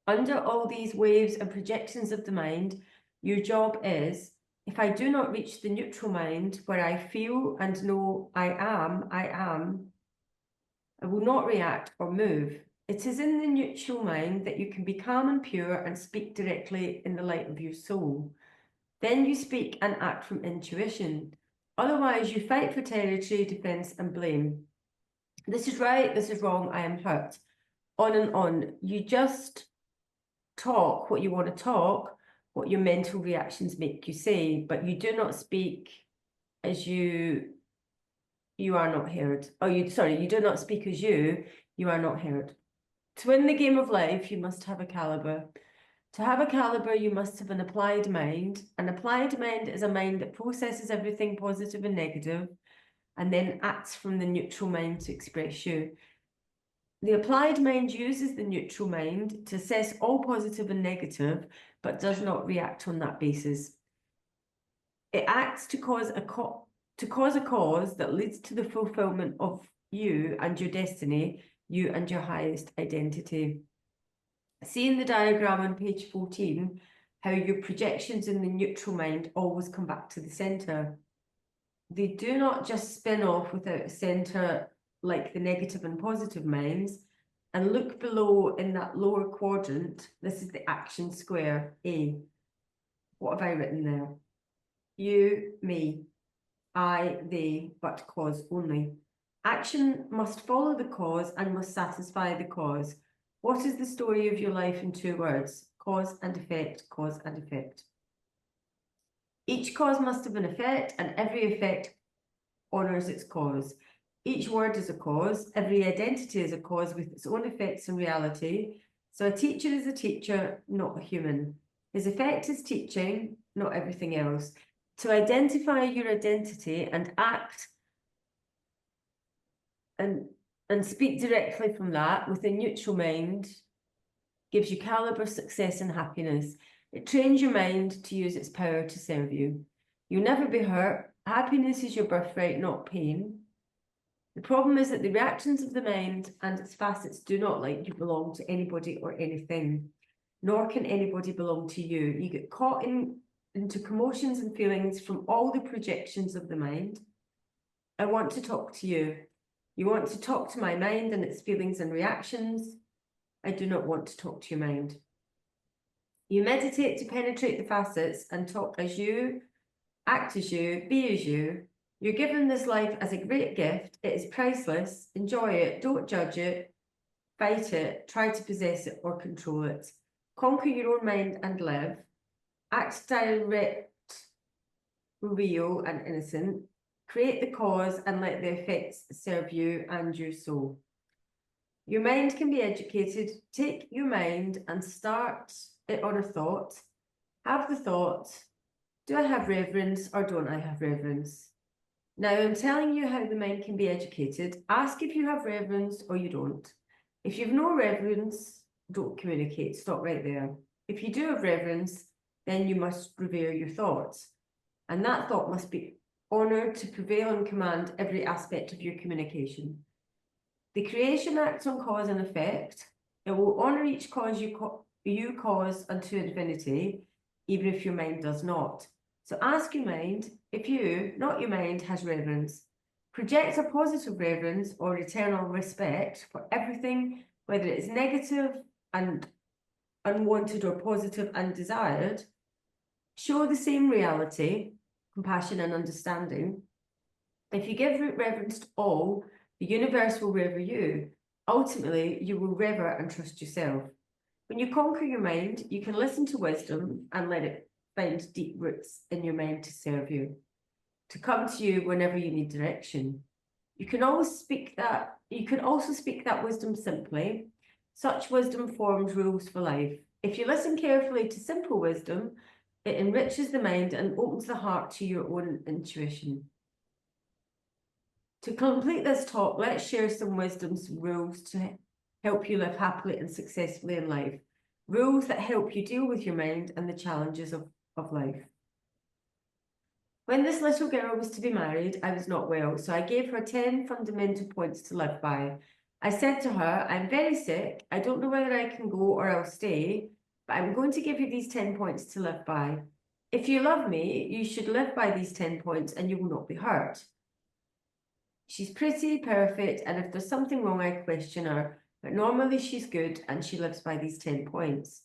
Under all these waves and projections of the mind, your job is, if I do not reach the neutral mind where I feel and know I am, I will not react or move. It is in the neutral mind that you can be calm and pure and speak directly in the light of your soul. Then you speak and act from intuition. Otherwise, you fight for territory, defense, and blame. This is right, this is wrong, I am hurt. On and on. You just talk what you want to talk, what your mental reactions make you say, but you do not speak as you are not heard. You do not speak as you are not heard. To win the game of life, you must have a caliber. To have a caliber, you must have an applied mind. An applied mind is a mind that processes everything positive and negative, and then acts from the neutral mind to express you. The applied mind uses the neutral mind to assess all positive and negative, but does not react on that basis. It acts to cause a cause that leads to the fulfillment of you and your destiny, you and your highest identity. See in the diagram on page 14 how your projections in the neutral mind always come back to the centre. They do not just spin off without a centre like the negative and positive minds. And look below in that lower quadrant, this is the action square, A. What have I written there? You, me, I, they, but cause only. Action must follow the cause and must satisfy the cause. What is the story of your life in 2 words? Cause and effect, cause and effect. Each cause must have an effect, and every effect honours its cause. Each word is a cause, every identity is a cause with its own effects and reality. So a teacher is a teacher, not a human. His effect is teaching, not everything else. To identify your identity and act and speak directly from that with a neutral mind gives you caliber, success, and happiness. It trains your mind to use its power to serve you. You'll never be hurt. Happiness is your birthright, not pain. The problem is that the reactions of the mind and its facets do not like you belong to anybody or anything, nor can anybody belong to you. You get caught into commotions and feelings from all the projections of the mind. I want to talk to you. You want to talk to my mind and its feelings and reactions. I do not want to talk to your mind. You meditate to penetrate the facets and talk as you, act as you, be as you. You're given this life as a great gift. It is priceless. Enjoy it. Don't judge it. Fight it. Try to possess it or control it. Conquer your own mind and live. Act direct, real and innocent. Create the cause and let the effects serve you and your soul. Your mind can be educated. Take your mind and start it on a thought. Have the thought, do I have reverence or don't I have reverence? Now, I'm telling you how the mind can be educated. Ask if you have reverence or you don't. If you've no reverence, don't communicate. Stop right there. If you do have reverence, then you must revere your thoughts. And that thought must be honoured to prevail and command every aspect of your communication. The creation acts on cause and effect. It will honour each cause you cause unto infinity, even if your mind does not. So ask your mind if you, not your mind, has reverence. Project a positive reverence or eternal respect for everything, whether it is negative and unwanted or positive and desired. Show the same reality, compassion and understanding. If you give reverence to all, the universe will rever you. Ultimately, you will rever and trust yourself. When you conquer your mind, you can listen to wisdom and let it find deep roots in your mind to serve you, to come to you whenever you need direction. You can also speak that wisdom simply. Such wisdom forms rules for life. If you listen carefully to simple wisdom, it enriches the mind and opens the heart to your own intuition. To complete this talk, let's share some wisdom's rules to help you live happily and successfully in life. Rules that help you deal with your mind and the challenges of life. When this little girl was to be married, I was not well, so I gave her 10 fundamental points to live by. I said to her, I'm very sick. I don't know whether I can go or I'll stay, but I'm going to give you these 10 points to live by. If you love me, you should live by these 10 points and you will not be hurt. She's pretty, perfect, and if there's something wrong, I question her. But normally she's good and she lives by these 10 points.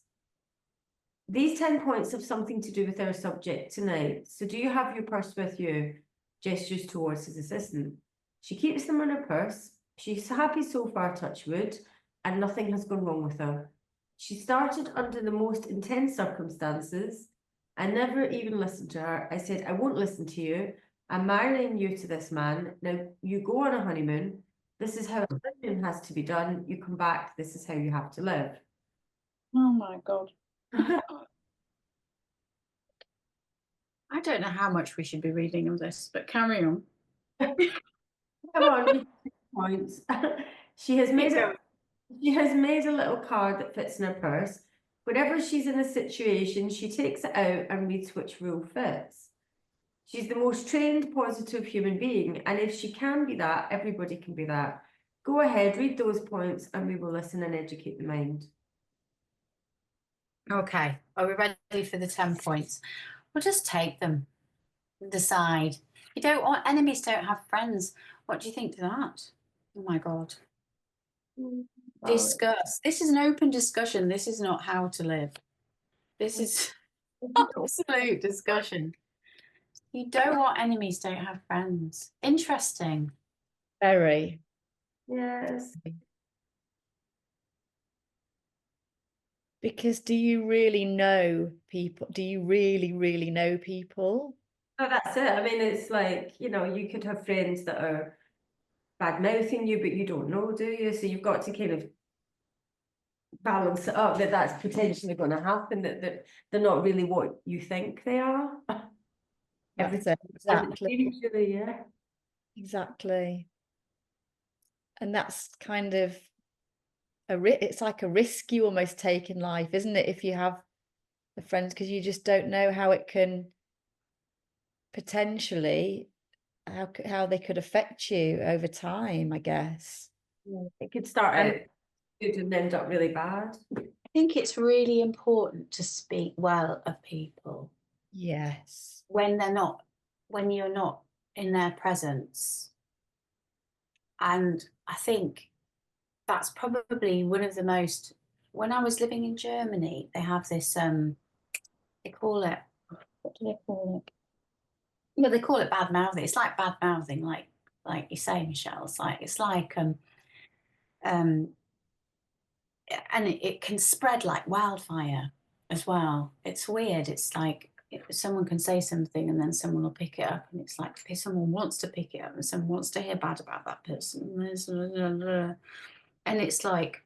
These 10 points have something to do with our subject tonight. So do you have your purse with you? Gestures towards his assistant. She keeps them in her purse. She's happy so far, touch wood, and nothing has gone wrong with her. She started under the most intense circumstances. I never even listened to her. I said, I won't listen to you. I'm marrying you to this man. Now you go on a honeymoon. This is how a honeymoon has to be done. You come back. This is how you have to live. Oh my God. I don't know how much we should be reading of this, but carry on. Come on, points. She has made a little card that fits in her purse. Whenever she's in a situation, she takes it out and reads which rule fits. She's the most trained, positive human being, and if she can be that, everybody can be that. Go ahead, read those points, and we will listen and educate the mind. Okay, are we ready for the 10 points? We'll just take them. Decide. You don't want enemies, don't have friends. What do you think to that? Oh my God. Discuss. This is an open discussion. This is not how to live. This is absolute discussion. You don't want enemies, don't have friends. Interesting. Very. Yes. Because do you really know people? Do you really, really know people? Oh, that's it. I mean, it's like, you know, you could have friends that are bad-mouthing you, but you don't know, do you? So you've got to kind of balance it up that that's potentially going to happen, that they're not really what you think they are. That's it, exactly. Usually, yeah. Exactly. And that's kind of it's like a risk you almost take in life, isn't it? If you have the friends, because you just don't know how it can potentially, how they could affect you over time, I guess. It could start out good and end up really bad. I think it's really important to speak well of people. Yes. When you're not in their presence. And I think that's probably one of the most, when I was living in Germany, they have this, they call it, what do they call it? Well, they call it bad mouthing. It's like bad mouthing, like you say, Michelle. It's like and it can spread like wildfire as well. It's weird. It's like someone can say something and then someone will pick it up, and it's like someone wants to pick it up and someone wants to hear bad about that person. And it's like,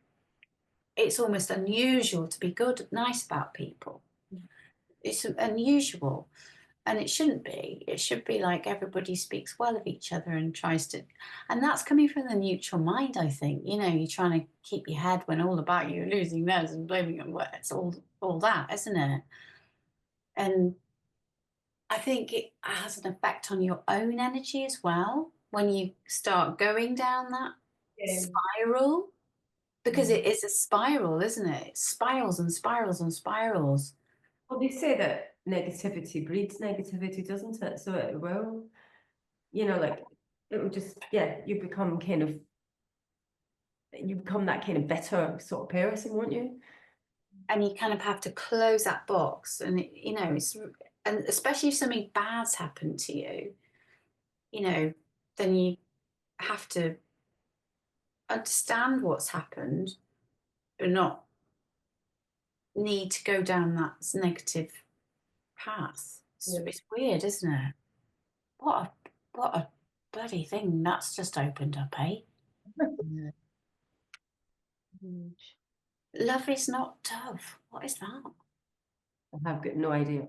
it's almost unusual to be good, nice about people. It's unusual. And it shouldn't be. It should be like everybody speaks well of each other and tries to, and that's coming from the neutral mind, I think. You know, you're trying to keep your head when all about you losing theirs and blaming them. Well, it's all that, isn't it? And I think it has an effect on your own energy as well when you start going down that spiral, because it is a spiral, isn't it? It spirals and spirals and spirals. Well, they say that negativity breeds negativity, doesn't it? So it will, you know, like it will just, yeah, you become that kind of bitter sort of person, won't you? And you kind of have to close that box, and you know, and especially if something bad's happened to you, you know, then you have to understand what's happened, but not need to go down that negative path. It's weird, isn't it? What a bloody thing that's just opened up, eh? Yeah. Huge. Love is not dove. What is that? I have got no idea.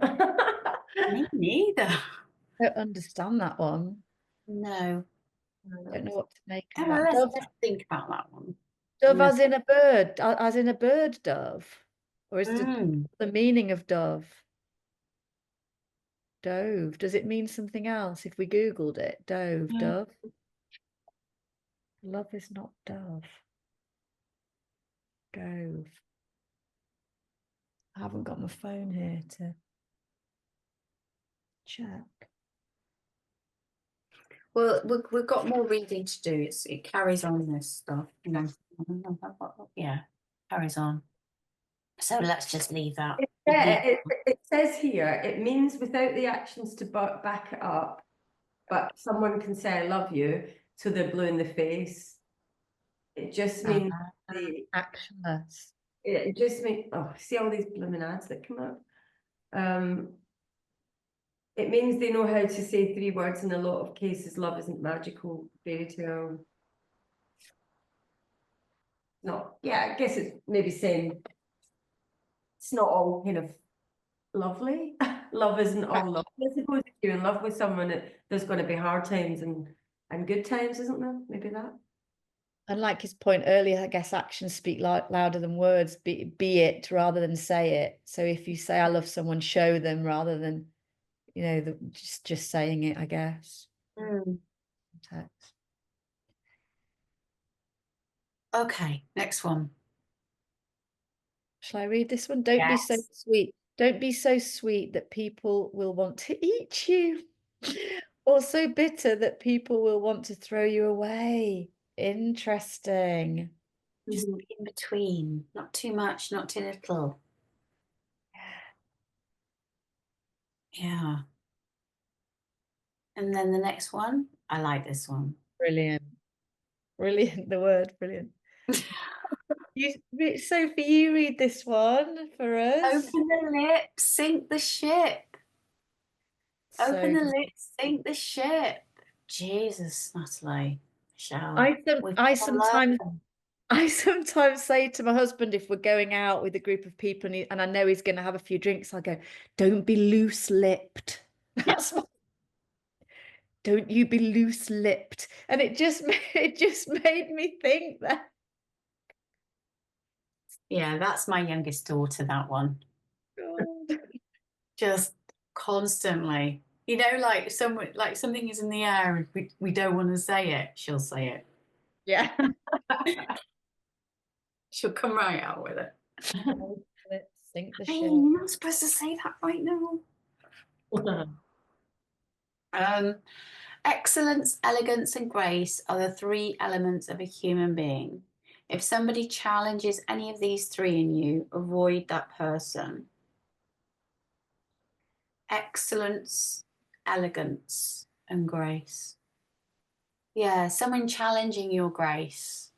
Me neither. I don't understand that one. No. I don't know what to make of Come on, that. Dove, let's think about that one. dove No. as in a bird, as in a bird dove? Or is Mm. the meaning of dove? Dove. Does it mean something else if we Googled it? Dove. Love is not dove. Dove. I haven't got my phone here to check. Well, we've got more reading to do. It carries on this stuff, you know. Yeah, carries on. So let's just leave that. Yeah, it says here, it means without the actions to back it up, but someone can say I love you, so they're blue in the face. It just means Actionless. it just means, oh, see all these blooming ads that come up. It means they know how to say 3 words. In a lot of cases, love isn't magical fairy tale. No, yeah, I guess it's maybe saying it's not all kind of lovely. Love isn't all lovely. I suppose if you're in love with someone, there's going to be hard times and good times, isn't there? Maybe that. And like his point earlier, I guess actions speak louder than words. Be it rather than say it. So if you say I love someone, show them rather than, you know, just saying it, I guess. Text. Okay, next one. Shall I read this one? Don't be so Yes. sweet. Don't be so sweet that people will want to eat you, or so bitter that people will want to throw you away. Interesting. Just be in between. Not too much, not too little. Yeah. And then the next one, I like this one. Brilliant. Brilliant. The word brilliant. Sophie, you read this one for us. Open the lips, sink the ship. Open the lips, sink the ship. Jesus, Natalie. Michelle. I sometimes say to my husband, if we're going out with a group of people and I know he's going to have a few drinks, I go, don't be loose-lipped. That's what, don't you be loose-lipped. And it just made me think that. Yeah, that's my youngest daughter, that one. God. Just constantly. You know, like something is in the air and we don't want to say it, she'll say it. Yeah. She'll come right out with it. Sink the Hey, ship. you're not supposed to say that right now. Excellence, elegance, and grace are the 3 elements of a human being. If somebody challenges any of these 3 in you, avoid that person. Excellence, elegance, and grace. Yeah, someone challenging your grace.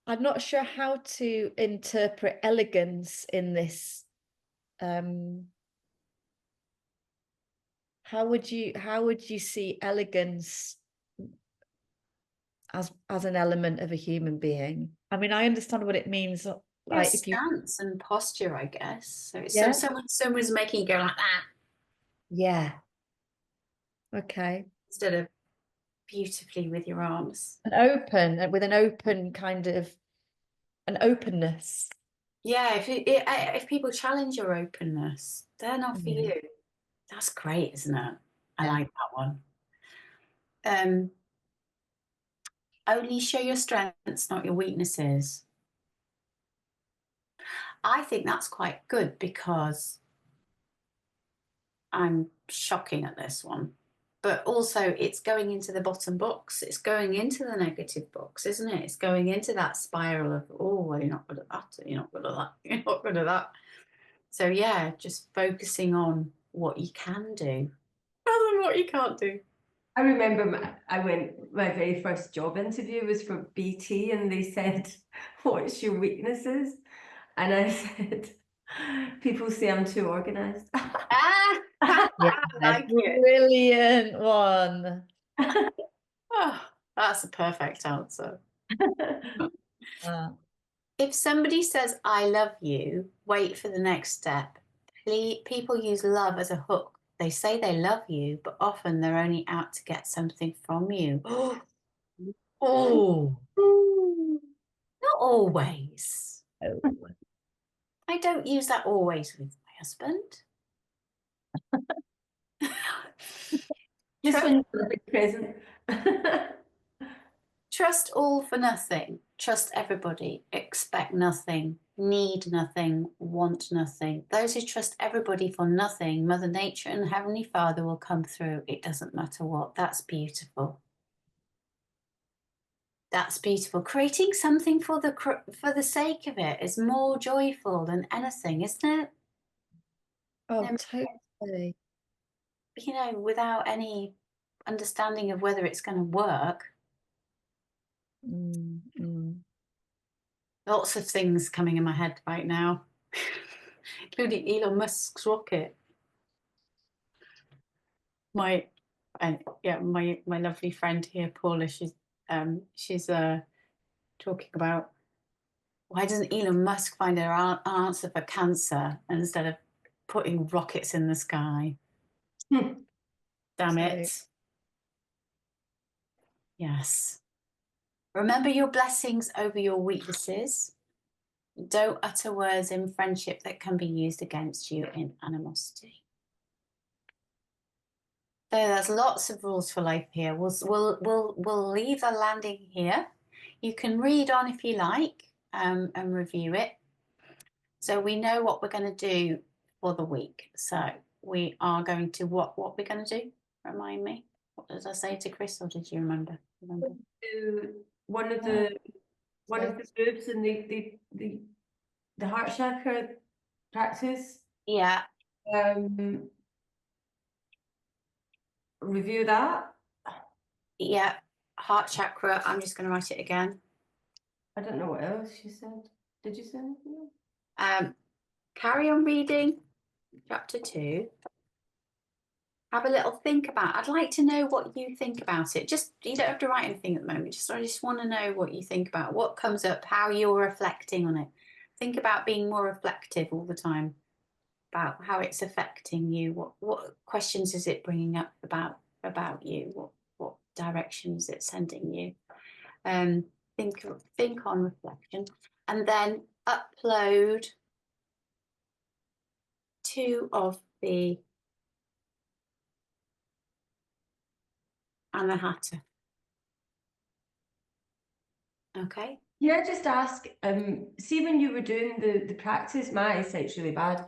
I'm not sure how to interpret elegance in this. How would you see elegance as an element of a human being? I mean, I understand what it means Like if you, stance and posture, I guess. So it's Yeah. someone's making you go like that yeah. Okay. instead of beautifully with your arms. An open, with an open kind of, an openness. Yeah, if people challenge your openness, they're not for Yeah. you. That's great, isn't it? I Yeah. like that one. Only show your strengths, not your weaknesses. I think that's quite good because I'm shocking at this one. But also it's going into the bottom box. It's going into the negative box, isn't it? It's going into that spiral of, oh, well, you're not good at that. You're not good at that. You're not good at that. So yeah, just focusing on what you can do rather than what you can't do. I remember my very first job interview was for BT, and they said, "What's your weaknesses?" And I said, "People say I'm too organised." I like it. Brilliant one. Oh, that's a perfect answer. Uh, If somebody says, I love you, wait for the next step. People use love as a hook. They say they love you, but often they're only out to get something from you. oh. Not always. Oh. I don't use that always with my husband. Just when you're a big present. Trust all for nothing. Trust everybody. Expect nothing. Need nothing. Want nothing. Those who trust everybody for nothing, Mother Nature and Heavenly Father will come through. It doesn't matter what. That's beautiful. That's beautiful. Creating something for the sake of it is more joyful than anything, isn't it? Oh, No, totally. you know, without any understanding of whether it's going to work. Lots of things coming in my head right now, including Elon Musk's rocket. My lovely friend here, Paula, she's talking about, why doesn't Elon Musk find an answer for cancer instead of putting rockets in the sky? Damn it. Yes. Remember your blessings over your weaknesses. Don't utter words in friendship that can be used against you in animosity. So there's lots of rules for life here. We'll leave the landing here. You can read on if you like and review it. So we know what we're going to do for the week. So we are going to what we're going to do. Remind me. What did I say to Chris, or did you remember? One of the moves in the heart chakra practice. Yeah. Review that. Yeah. Heart chakra. I'm just going to write it again. I don't know what else you said. Did you say anything else? Carry on reading chapter 2. Have a little think about. I'd like to know what you think about it. Just, you don't have to write anything at the moment. I just want to know what you think about what comes up, how you're reflecting on it. Think about being more reflective all the time about how it's affecting you. What questions is it bringing up about you? What direction is it sending you? Think on reflection, and then upload 2 of the Anahata. Okay. Yeah, just ask. See, when you were doing the practice, my eyesight's really bad,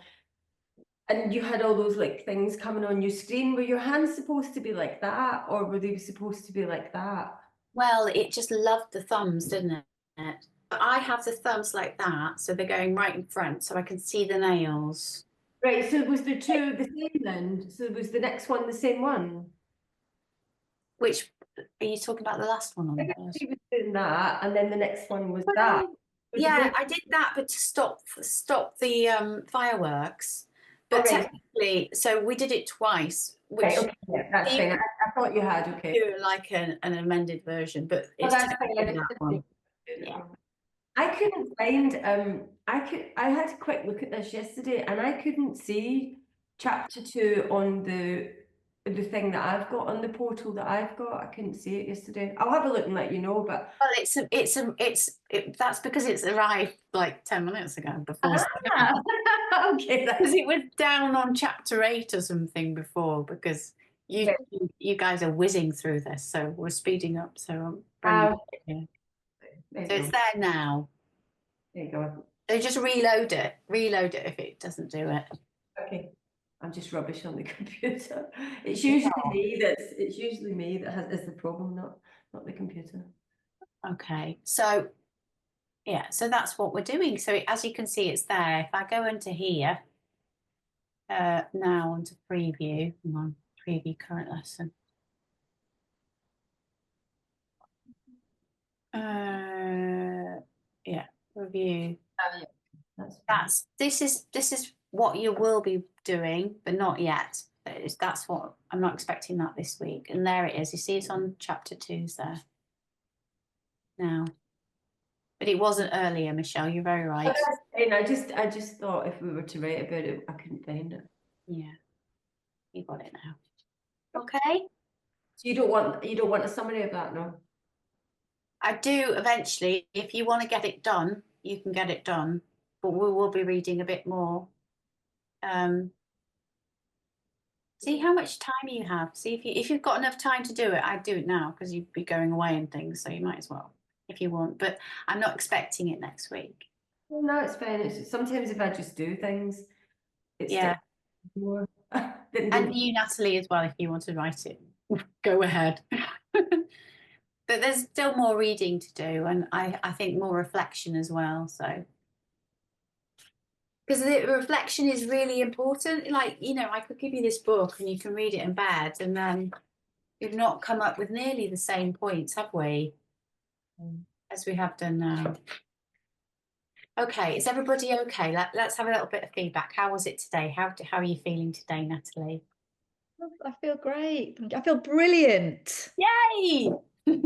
and you had all those like things coming on your screen. Were your hands supposed to be like that, or were they supposed to be like that? Well, it just loved the thumbs, didn't it? But I have the thumbs like that, so they're going right in front, so I can see the nails. Right. So was the two the same then? So was the next one the same one? Which are you talking about? The last one on the first? He was doing that, and then the next one was that. Yeah, I did that, but to stop the fireworks. But right. technically, so we did it twice, which Right, okay, yeah, that's fine. I thought you had, okay. do like an amended version, but it's that's technically fine. that one. Yeah. I couldn't find I had a quick look at this yesterday and I couldn't see chapter 2 on the thing that I've got on the portal that I've got. I couldn't see it yesterday. I'll have a look and let you know, but Well, that's because it's arrived like 10 minutes ago before. okay, Because it was down on chapter 8 or something before, because you guys are whizzing through this, so we're speeding up. So I'm bringing it here. So it's there now. There you go. So just reload it if it doesn't do it. Okay. I'm just rubbish on the computer. It's usually me that is the problem, not the computer. Okay, so yeah, so that's what we're doing. So as you can see, it's there. If I go into here, now onto preview, hang on, preview current lesson. Yeah, review. Oh, yeah. This is what you will be doing, but not yet. That's what I'm not expecting that this week. And there it is. You see, it's on chapter 2's there now. But it wasn't earlier, Michelle. You're very right. And I just thought if we were to write about it, I couldn't find it. Yeah, you got it now. Okay. So you don't want a summary of that, no? I do eventually. If you want to get it done, you can get it done. But we will be reading a bit more. See how much time you have. See if you've got enough time to do it. I'd do it now because you'd be going away and things, so you might as well if you want. But I'm not expecting it next week. Well, no, it's fine. It's sometimes if I just do things, it's more. And you, Natalie, as well, if you want to write it, go ahead. But there's still more reading to do, and I think more reflection as well. So because the reflection is really important. Like, I could give you this book and you can read it in bed, and then we've not come up with nearly the same points, have we? As we have done now. Okay, is everybody okay? Let's have a little bit of feedback. How was it today? How are you feeling today, Natalie? I feel great. I feel brilliant. Yay! Yay.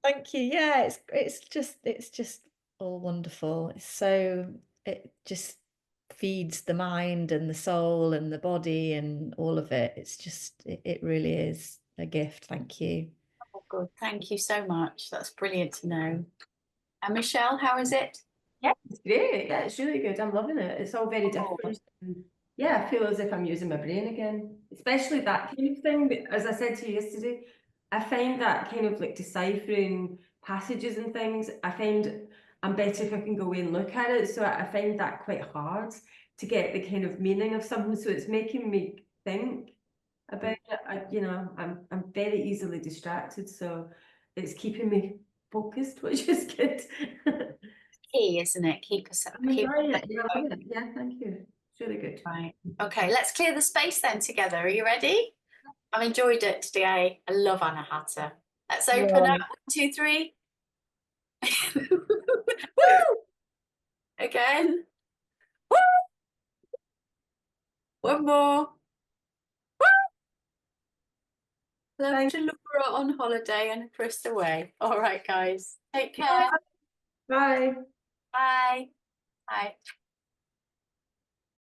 Thank you. Yeah, it's just all wonderful. It just feeds the mind and the soul and the body and all of it. It really is a gift. Thank you. Oh, good. Thank you so much. That's brilliant to know. And Michelle, how is it? Yeah, it's great. Yeah, it's really good. I'm loving it. It's all very different. Yeah, I feel as if I'm using my brain again, especially that kind of thing. As I said to you yesterday, I find that kind of like deciphering passages and things, I find I'm better if I can go away and look at it. So I find that quite hard to get the kind of meaning of something. So it's making me think about it. I'm very easily distracted, so it's keeping me focused, which is good. Key, isn't it? Keep us. I'm enjoying it. Yeah, I love it. Yeah, thank you. It's really good. Right. Okay, let's clear the space then together. Are you ready? I've enjoyed it today. I love Anahata. Let's open up. 1, 2, 3. Woo! Again. Woo! One more. Woo! Love to Laura on holiday and Chris away. All right, guys. Take care. Bye. Bye. Bye.